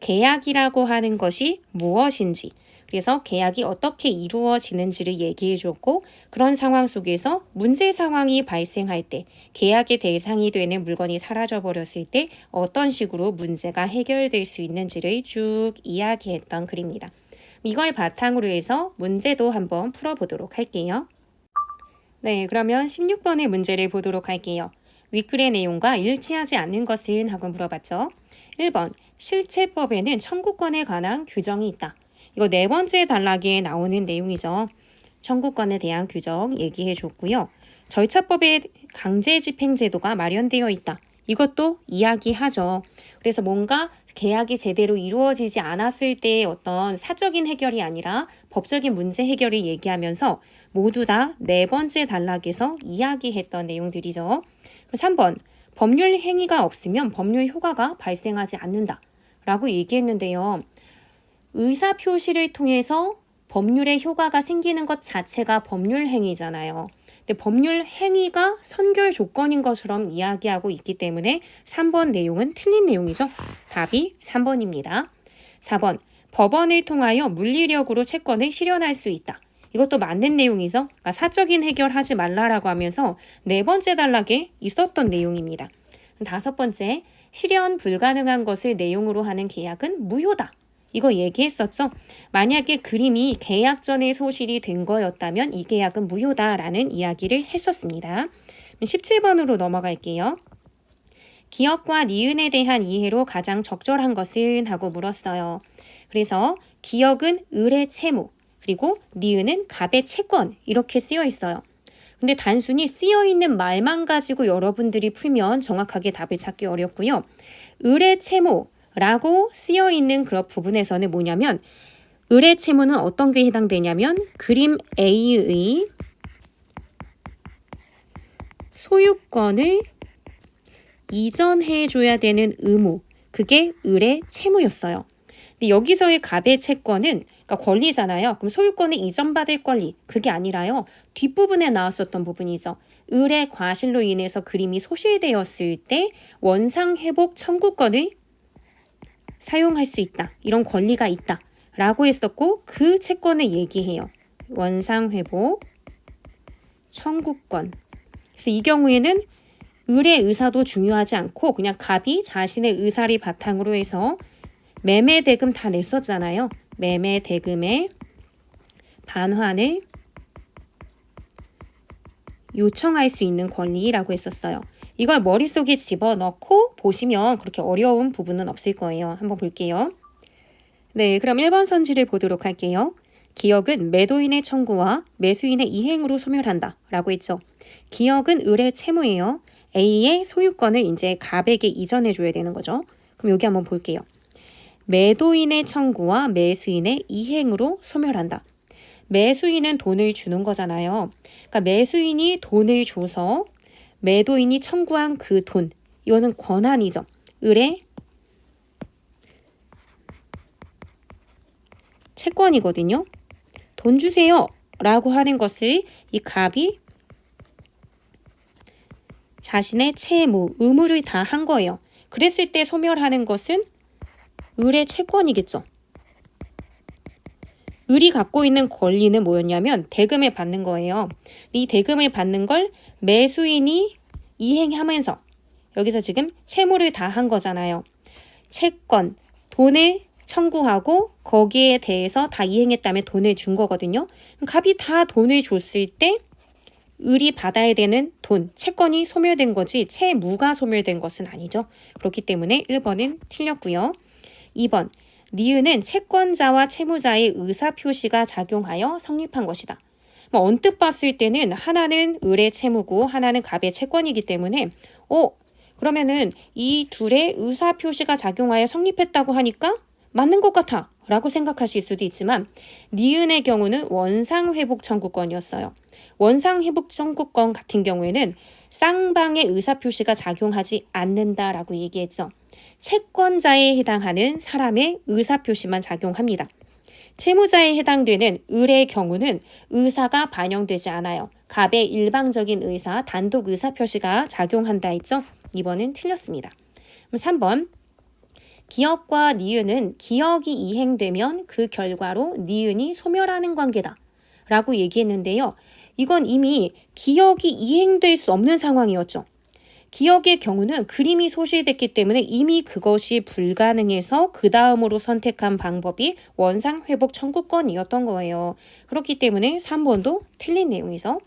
계약이라고 하는 것이 무엇인지, 그래서 계약이 어떻게 이루어지는지를 얘기해 줬고, 그런 상황 속에서 문제 상황이 발생할 때, 계약의 대상이 되는 물건이 사라져 버렸을 때 어떤 식으로 문제가 해결될 수 있는지를 쭉 이야기했던 글입니다. 이걸 바탕으로 해서 문제도 한번 풀어보도록 할게요. 네, 그러면 16번의 문제를 보도록 할게요. 윗글의 내용과 일치하지 않는 것은 하고 물어봤죠. 1번, 실체법에는 청구권에 관한 규정이 있다. 이거 네 번째 단락에 나오는 내용이죠. 청구권에 대한 규정 얘기해 줬고요. 절차법에 강제집행제도가 마련되어 있다. 이것도 이야기하죠. 그래서 뭔가 계약이 제대로 이루어지지 않았을 때의 어떤 사적인 해결이 아니라 법적인 문제 해결을 얘기하면서 모두 다 네 번째 단락에서 이야기했던 내용들이죠. 3번, 법률 행위가 없으면 법률 효과가 발생하지 않는다 라고 얘기했는데요. 의사표시를 통해서 법률의 효과가 생기는 것 자체가 법률 행위잖아요. 근데 법률 행위가 선결 조건인 것처럼 이야기하고 있기 때문에 3번 내용은 틀린 내용이죠. 답이 3번입니다. 4번, 법원을 통하여 물리력으로 채권을 실현할 수 있다. 이것도 맞는 내용이죠. 그러니까 사적인 해결하지 말라라고 하면서 네 번째 단락에 있었던 내용입니다. 5번째, 실현 불가능한 것을 내용으로 하는 계약은 무효다. 이거 얘기했었죠. 만약에 그림이 계약 전에 소실이 된 거였다면 이 계약은 무효다라는 이야기를 했었습니다. 17번으로 넘어갈게요. 기억과 니은에 대한 이해로 가장 적절한 것은 하고 물었어요. 그래서 기억은 을의 채무, 그리고 니은은 갑의 채권 이렇게 쓰여 있어요. 근데 단순히 쓰여 있는 말만 가지고 여러분들이 풀면 정확하게 답을 찾기 어렵고요. 을의 채무라고 쓰여 있는 그런 부분에서는 뭐냐면 을의 채무는 어떤 게 해당되냐면 그림 A의 소유권을 이전해 줘야 되는 의무, 그게 을의 채무였어요. 근데 여기서의 갑의 채권은 그러니까 권리잖아요. 그럼 소유권을 이전받을 권리, 그게 아니라요. 뒷부분에 나왔었던 부분이죠. 을의 과실로 인해서 그림이 소실되었을 때 원상회복 청구권을 사용할 수 있다. 이런 권리가 있다. 라고 했었고 그 채권을 얘기해요. 원상회복 청구권. 그래서 이 경우에는 을의 의사도 중요하지 않고 그냥 갑이 자신의 의사를 바탕으로 해서 매매 대금 다 냈었잖아요. 매매 대금의 반환을 요청할 수 있는 권리라고 했었어요. 이걸 머릿속에 집어넣고 보시면 그렇게 어려운 부분은 없을 거예요. 한번 볼게요. 네, 그럼 1번 선지를 보도록 할게요. 기억은 매도인의 청구와 매수인의 이행으로 소멸한다 라고 했죠. 기억은 을의 채무예요. A의 소유권을 이제 갑에게 이전해 줘야 되는 거죠. 그럼 여기 한번 볼게요. 매도인의 청구와 매수인의 이행으로 소멸한다. 매수인은 돈을 주는 거잖아요. 그러니까 매수인이 돈을 줘서 매도인이 청구한 그 돈, 이거는 권한이죠. 을의 채권이거든요. 돈 주세요 라고 하는 것을 이 갑이 자신의 채무, 의무를 다 한 거예요. 그랬을 때 소멸하는 것은 을의 채권이겠죠. 을이 갖고 있는 권리는 뭐였냐면 대금을 받는 거예요. 이 대금을 받는 걸 매수인이 이행하면서 여기서 지금 채무를 다 한 거잖아요. 채권, 돈을 청구하고 거기에 대해서 다 이행했다면 돈을 준 거거든요. 갑이 다 돈을 줬을 때 을이 받아야 되는 돈, 채권이 소멸된 거지 채무가 소멸된 것은 아니죠. 그렇기 때문에 1번은 틀렸고요. 2번, 니은은 채권자와 채무자의 의사표시가 작용하여 성립한 것이다. 언뜻 봤을 때는 하나는 을의 채무고 하나는 갑의 채권이기 때문에 그러면은 이 둘의 의사표시가 작용하여 성립했다고 하니까 맞는 것 같아 라고 생각하실 수도 있지만 니은의 경우는 원상회복 청구권이었어요. 원상회복 청구권 같은 경우에는 쌍방의 의사표시가 작용하지 않는다라고 얘기했죠. 채권자에 해당하는 사람의 의사표시만 작용합니다. 채무자에 해당되는 을의 경우는 의사가 반영되지 않아요. 갑의 일방적인 의사, 단독 의사표시가 작용한다 했죠. 2번은 틀렸습니다. 3번, 기억과 니은은 기억이 이행되면 그 결과로 니은이 소멸하는 관계다 라고 얘기했는데요. 이건 이미 기억이 이행될 수 없는 상황이었죠. 기억의 경우는 그림이 소실됐기 때문에 이미 그것이 불가능해서 그 다음으로 선택한 방법이 원상회복 청구권이었던 거예요. 그렇기 때문에 3번도 틀린 내용이죠.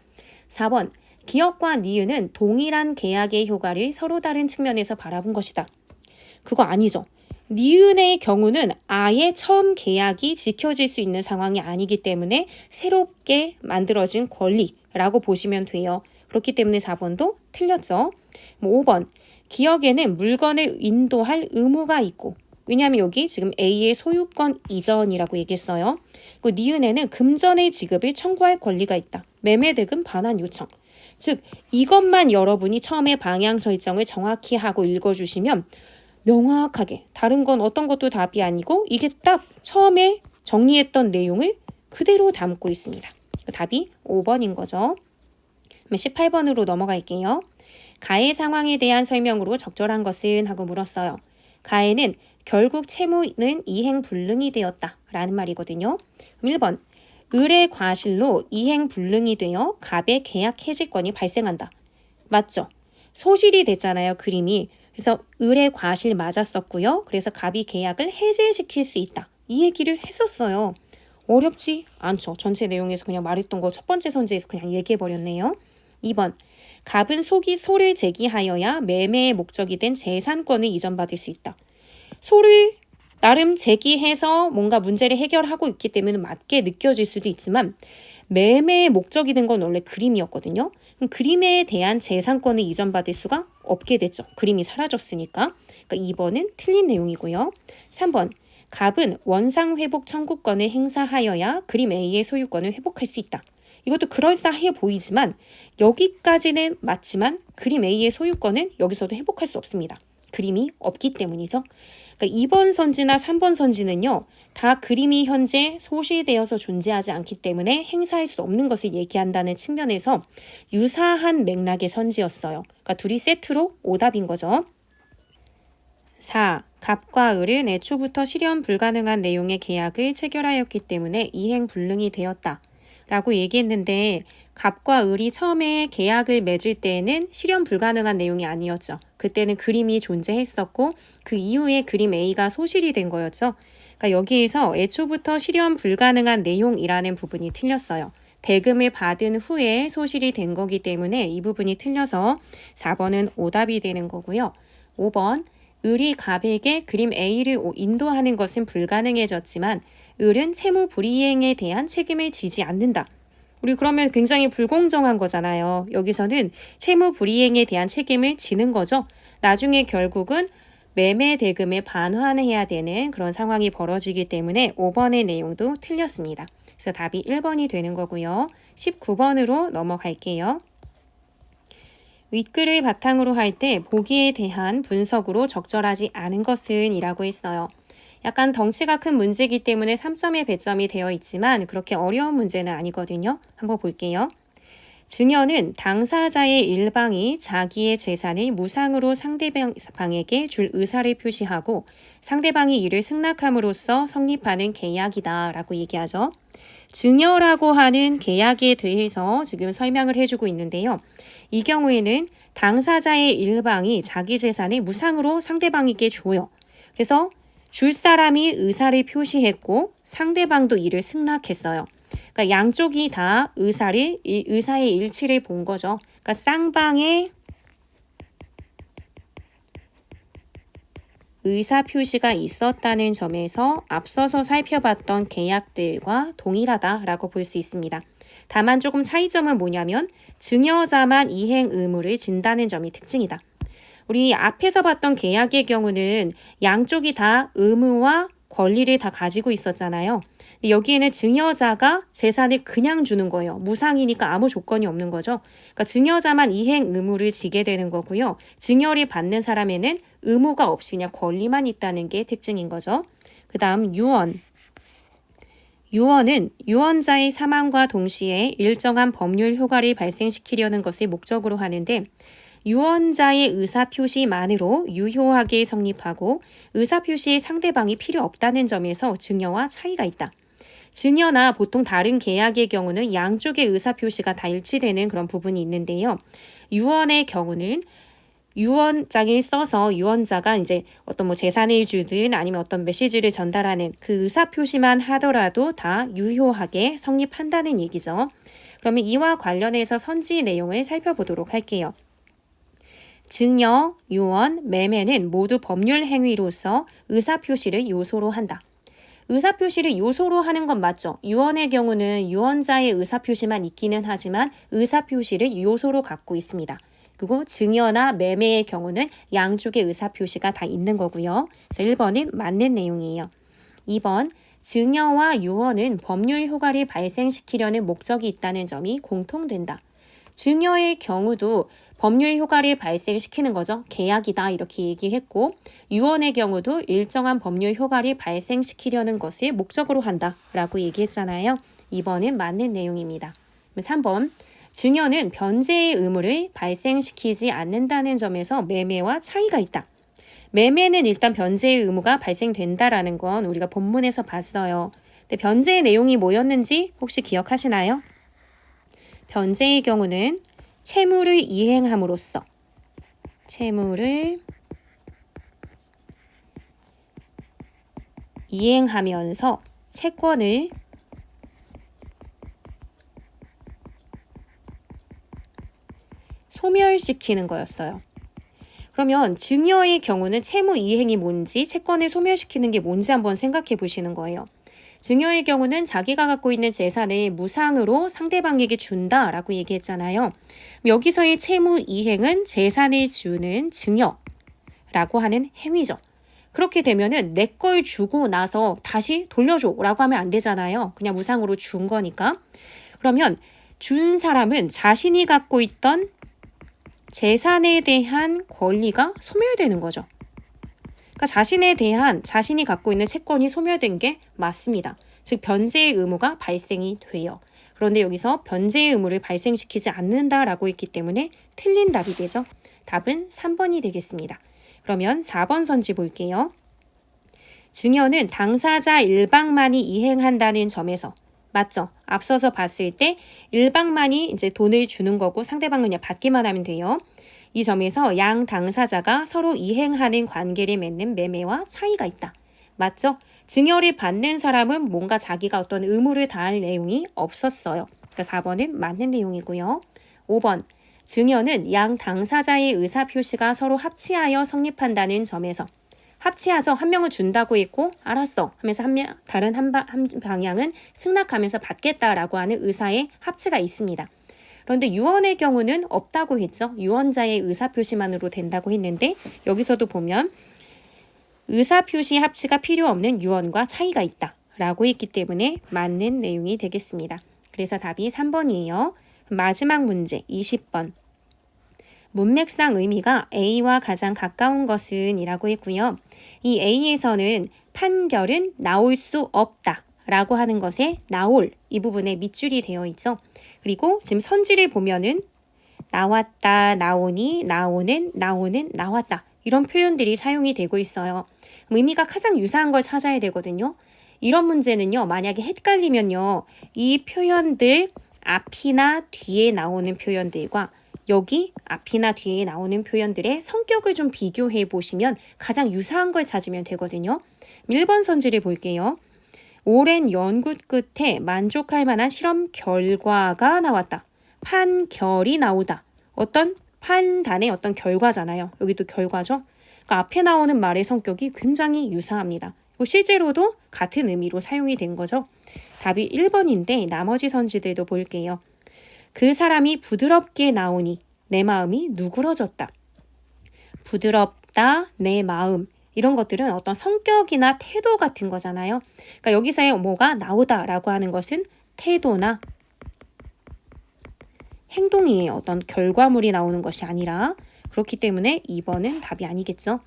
4번, 기억과 니은은 동일한 계약의 효과를 서로 다른 측면에서 바라본 것이다. 그거 아니죠. 니은의 경우는 아예 처음 계약이 지켜질 수 있는 상황이 아니기 때문에 새롭게 만들어진 권리라고 보시면 돼요. 그렇기 때문에 4번도 틀렸죠. 5번, 기억에는 물건을 인도할 의무가 있고, 왜냐하면 여기 지금 A의 소유권 이전이라고 얘기했어요. 그 니은에는 금전의 지급을 청구할 권리가 있다. 매매대금 반환 요청. 즉 이것만 여러분이 처음에 방향 설정을 정확히 하고 읽어주시면 명확하게 다른 건 어떤 것도 답이 아니고 이게 딱 처음에 정리했던 내용을 그대로 담고 있습니다. 답이 5번인 거죠. 18번으로 넘어갈게요. 가해 상황에 대한 설명으로 적절한 것은 하고 물었어요. 가해는 결국 채무는 이행 불능이 되었다 라는 말이거든요. 1번, 을의 과실로 이행 불능이 되어 갑의 계약 해지권이 발생한다. 맞죠? 소실이 됐잖아요, 그림이. 그래서 을의 과실 맞았었고요. 그래서 갑이 계약을 해지시킬 수 있다. 이 얘기를 했었어요. 어렵지 않죠. 전체 내용에서 그냥 말했던 거 첫 번째 선지에서 그냥 얘기해버렸네요. 2번, 갑은 소를 제기하여야 매매의 목적이 된 재산권을 이전받을 수 있다. 소를 나름 제기해서 뭔가 문제를 해결하고 있기 때문에 맞게 느껴질 수도 있지만 매매의 목적이 된 건 원래 그림이었거든요. 그럼 그림에 대한 재산권을 이전받을 수가 없게 됐죠. 그림이 사라졌으니까. 그러니까 2번은 틀린 내용이고요. 3번, 갑은 원상회복 청구권을 행사하여야 그림 A의 소유권을 회복할 수 있다. 이것도 그럴싸해 보이지만 여기까지는 맞지만 그림 A의 소유권은 여기서도 회복할 수 없습니다. 그림이 없기 때문이죠. 그러니까 2번 선지나 3번 선지는요. 다 그림이 현재 소실되어서 존재하지 않기 때문에 행사할 수 없는 것을 얘기한다는 측면에서 유사한 맥락의 선지였어요. 그러니까 둘이 세트로 오답인 거죠. 4. 갑과 을은 애초부터 실현 불가능한 내용의 계약을 체결하였기 때문에 이행 불능이 되었다. 라고 얘기했는데 갑과 을이 처음에 계약을 맺을 때에는 실현 불가능한 내용이 아니었죠. 그때는 그림이 존재했었고 그 이후에 그림 A가 소실이 된 거였죠. 그러니까 여기에서 애초부터 실현 불가능한 내용이라는 부분이 틀렸어요. 대금을 받은 후에 소실이 된 거기 때문에 이 부분이 틀려서 4번은 오답이 되는 거고요. 5번, 을이 갑에게 그림 A를 인도하는 것은 불가능해졌지만 을은 채무 불이행에 대한 책임을 지지 않는다. 우리 그러면 굉장히 불공정한 거잖아요. 여기서는 채무 불이행에 대한 책임을 지는 거죠. 나중에 결국은 매매 대금을 반환해야 되는 그런 상황이 벌어지기 때문에 5번의 내용도 틀렸습니다. 그래서 답이 1번이 되는 거고요. 19번으로 넘어갈게요. 윗글을 바탕으로 할 때 보기에 대한 분석으로 적절하지 않은 것은 이라고 했어요. 약간 덩치가 큰 문제이기 때문에 3점의 배점이 되어 있지만 그렇게 어려운 문제는 아니거든요. 한번 볼게요. 증여는 당사자의 일방이 자기의 재산을 무상으로 상대방에게 줄 의사를 표시하고 상대방이 이를 승낙함으로써 성립하는 계약이다 라고 얘기하죠. 증여라고 하는 계약에 대해서 지금 설명을 해주고 있는데요. 이 경우에는 당사자의 일방이 자기 재산을 무상으로 상대방에게 줘요. 그래서 줄 사람이 의사를 표시했고 상대방도 이를 승낙했어요. 그러니까 양쪽이 다 의사의 일치를 본 거죠. 그러니까 쌍방의 의사 표시가 있었다는 점에서 앞서서 살펴봤던 계약들과 동일하다라고 볼 수 있습니다. 다만 조금 차이점은 뭐냐면 증여자만 이행 의무를 진다는 점이 특징이다. 우리 앞에서 봤던 계약의 경우는 양쪽이 다 의무와 권리를 다 가지고 있었잖아요. 근데 여기에는 증여자가 재산을 그냥 주는 거예요. 무상이니까 아무 조건이 없는 거죠. 그러니까 증여자만 이행 의무를 지게 되는 거고요. 증여를 받는 사람에는 의무가 없이 그냥 권리만 있다는 게 특징인 거죠. 그 다음 유언. 유언은 유언자의 사망과 동시에 일정한 법률 효과를 발생시키려는 것을 목적으로 하는데 유언자의 의사표시만으로 유효하게 성립하고 의사표시의 상대방이 필요 없다는 점에서 증여와 차이가 있다. 증여나 보통 다른 계약의 경우는 양쪽의 의사표시가 다 일치되는 그런 부분이 있는데요. 유언의 경우는 유언장을 써서 유언자가 이제 어떤 재산을 주든 아니면 어떤 메시지를 전달하는 그 의사표시만 하더라도 다 유효하게 성립한다는 얘기죠. 그러면 이와 관련해서 선지 내용을 살펴보도록 할게요. 증여, 유언, 매매는 모두 법률 행위로서 의사표시를 요소로 한다. 의사표시를 요소로 하는 건 맞죠. 유언의 경우는 유언자의 의사표시만 있기는 하지만 의사표시를 요소로 갖고 있습니다. 그리고 증여나 매매의 경우는 양쪽의 의사표시가 다 있는 거고요. 그래서 1번은 맞는 내용이에요. 2번, 증여와 유언은 법률 효과를 발생시키려는 목적이 있다는 점이 공통된다. 증여의 경우도 법률 효과를 발생시키는 거죠. 계약이다 이렇게 얘기했고 유언의 경우도 일정한 법률 효과를 발생시키려는 것을 목적으로 한다라고 얘기했잖아요. 2번은 맞는 내용입니다. 3번 증여는 변제의 의무를 발생시키지 않는다는 점에서 매매와 차이가 있다. 매매는 일단 변제의 의무가 발생된다라는 건 우리가 본문에서 봤어요. 근데 변제의 내용이 뭐였는지 혹시 기억하시나요? 변제의 경우는 채무를 이행함으로써 채무를 이행하면서 채권을 소멸시키는 거였어요. 그러면 증여의 경우는 채무 이행이 뭔지 채권을 소멸시키는 게 뭔지 한번 생각해 보시는 거예요. 증여의 경우는 자기가 갖고 있는 재산을 무상으로 상대방에게 준다라고 얘기했잖아요. 여기서의 채무 이행은 재산을 주는 증여라고 하는 행위죠. 그렇게 되면은 내 걸 주고 나서 다시 돌려줘라고 하면 안 되잖아요. 그냥 무상으로 준 거니까. 그러면 준 사람은 자신이 갖고 있던 재산에 대한 권리가 소멸되는 거죠. 그러니까 자신이 갖고 있는 채권이 소멸된 게 맞습니다. 즉 변제의 의무가 발생이 돼요. 그런데 여기서 변제의 의무를 발생시키지 않는다라고 했기 때문에 틀린 답이 되죠. 답은 3번이 되겠습니다. 그러면 4번 선지 볼게요. 증여는 당사자 일방만이 이행한다는 점에서 맞죠? 앞서서 봤을 때 일방만이 이제 돈을 주는 거고 상대방은 그냥 받기만 하면 돼요. 이 점에서 양 당사자가 서로 이행하는 관계를 맺는 매매와 차이가 있다. 맞죠? 증여를 받는 사람은 뭔가 자기가 어떤 의무를 다할 내용이 없었어요. 그러니까 4번은 맞는 내용이고요. 5번, 증여는 양 당사자의 의사표시가 서로 합치하여 성립한다는 점에서 합치하죠. 한 명은 준다고 했고 알았어 하면서 다른 한 방향은 승낙하면서 받겠다라고 하는 의사의 합치가 있습니다. 그런데 유언의 경우는 없다고 했죠. 유언자의 의사표시만으로 된다고 했는데 여기서도 보면 의사표시 합치가 필요 없는 유언과 차이가 있다라고 했기 때문에 맞는 내용이 되겠습니다. 그래서 답이 3번이에요. 마지막 문제 20번. 문맥상 의미가 A와 가장 가까운 것은 이라고 했고요. 이 A에서는 판결은 나올 수 없다 라고 하는 것에 나올 이 부분에 밑줄이 되어 있죠. 그리고 지금 선지를 보면은 나왔다, 나오니, 나오는, 나왔다 이런 표현들이 사용이 되고 있어요. 의미가 가장 유사한 걸 찾아야 되거든요. 이런 문제는요. 만약에 헷갈리면요. 이 표현들 앞이나 뒤에 나오는 표현들과 여기 앞이나 뒤에 나오는 표현들의 성격을 좀 비교해 보시면 가장 유사한 걸 찾으면 되거든요. 1번 선지를 볼게요. 오랜 연구 끝에 만족할 만한 실험 결과가 나왔다. 판결이 나오다. 어떤 판단의 어떤 결과잖아요. 여기도 결과죠. 그러니까 앞에 나오는 말의 성격이 굉장히 유사합니다. 실제로도 같은 의미로 사용이 된 거죠. 답이 1번인데 나머지 선지들도 볼게요. 그 사람이 부드럽게 나오니 내 마음이 누그러졌다. 부드럽다, 내 마음. 이런 것들은 어떤 성격이나 태도 같은 거잖아요. 그러니까 여기서의 뭐가 나오다라고 하는 것은 태도나 행동이에요. 어떤 결과물이 나오는 것이 아니라. 그렇기 때문에 2번은 답이 아니겠죠.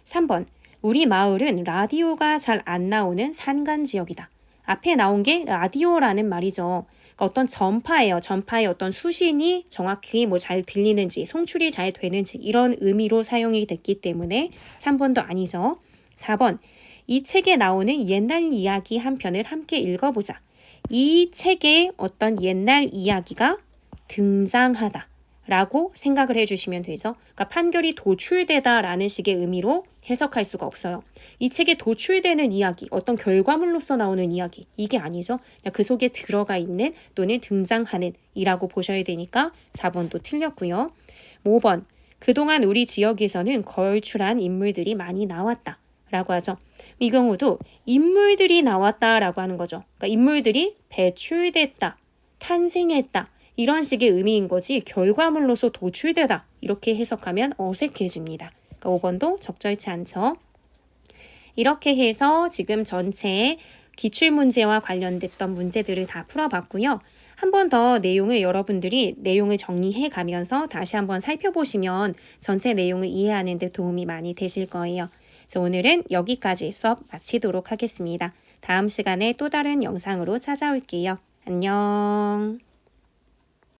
3번. 우리 마을은 라디오가 잘 안 나오는 산간 지역이다. 앞에 나온 게 라디오라는 말이죠. 그러니까 어떤 전파예요. 전파의 어떤 수신이 정확히 뭐 잘 들리는지, 송출이 잘 되는지 이런 의미로 사용이 됐기 때문에 3번도 아니죠. 4번. 이 책에 나오는 옛날 이야기 한 편을 함께 읽어보자. 이 책에 어떤 옛날 이야기가 등장하다 라고 생각을 해주시면 되죠. 그러니까 판결이 도출되다라는 식의 의미로 해석할 수가 없어요. 이 책에 도출되는 이야기, 어떤 결과물로서 나오는 이야기, 이게 아니죠. 그냥 그 속에 들어가 있는 또는 등장하는 이라고 보셔야 되니까 4번도 틀렸고요. 5번, 그동안 우리 지역에서는 걸출한 인물들이 많이 나왔다 라고 하죠. 이 경우도 인물들이 나왔다라고 하는 거죠. 그러니까 인물들이 배출됐다, 탄생했다 이런 식의 의미인 거지 결과물로서 도출되다 이렇게 해석하면 어색해집니다. 그러니까 5번도 적절치 않죠. 이렇게 해서 지금 전체 기출문제와 관련됐던 문제들을 다 풀어봤고요. 한 번 더 내용을 여러분들이 내용을 정리해 가면서 다시 한번 살펴보시면 전체 내용을 이해하는 데 도움이 많이 되실 거예요. 그래서 오늘은 여기까지 수업 마치도록 하겠습니다. 다음 시간에 또 다른 영상으로 찾아올게요. 안녕.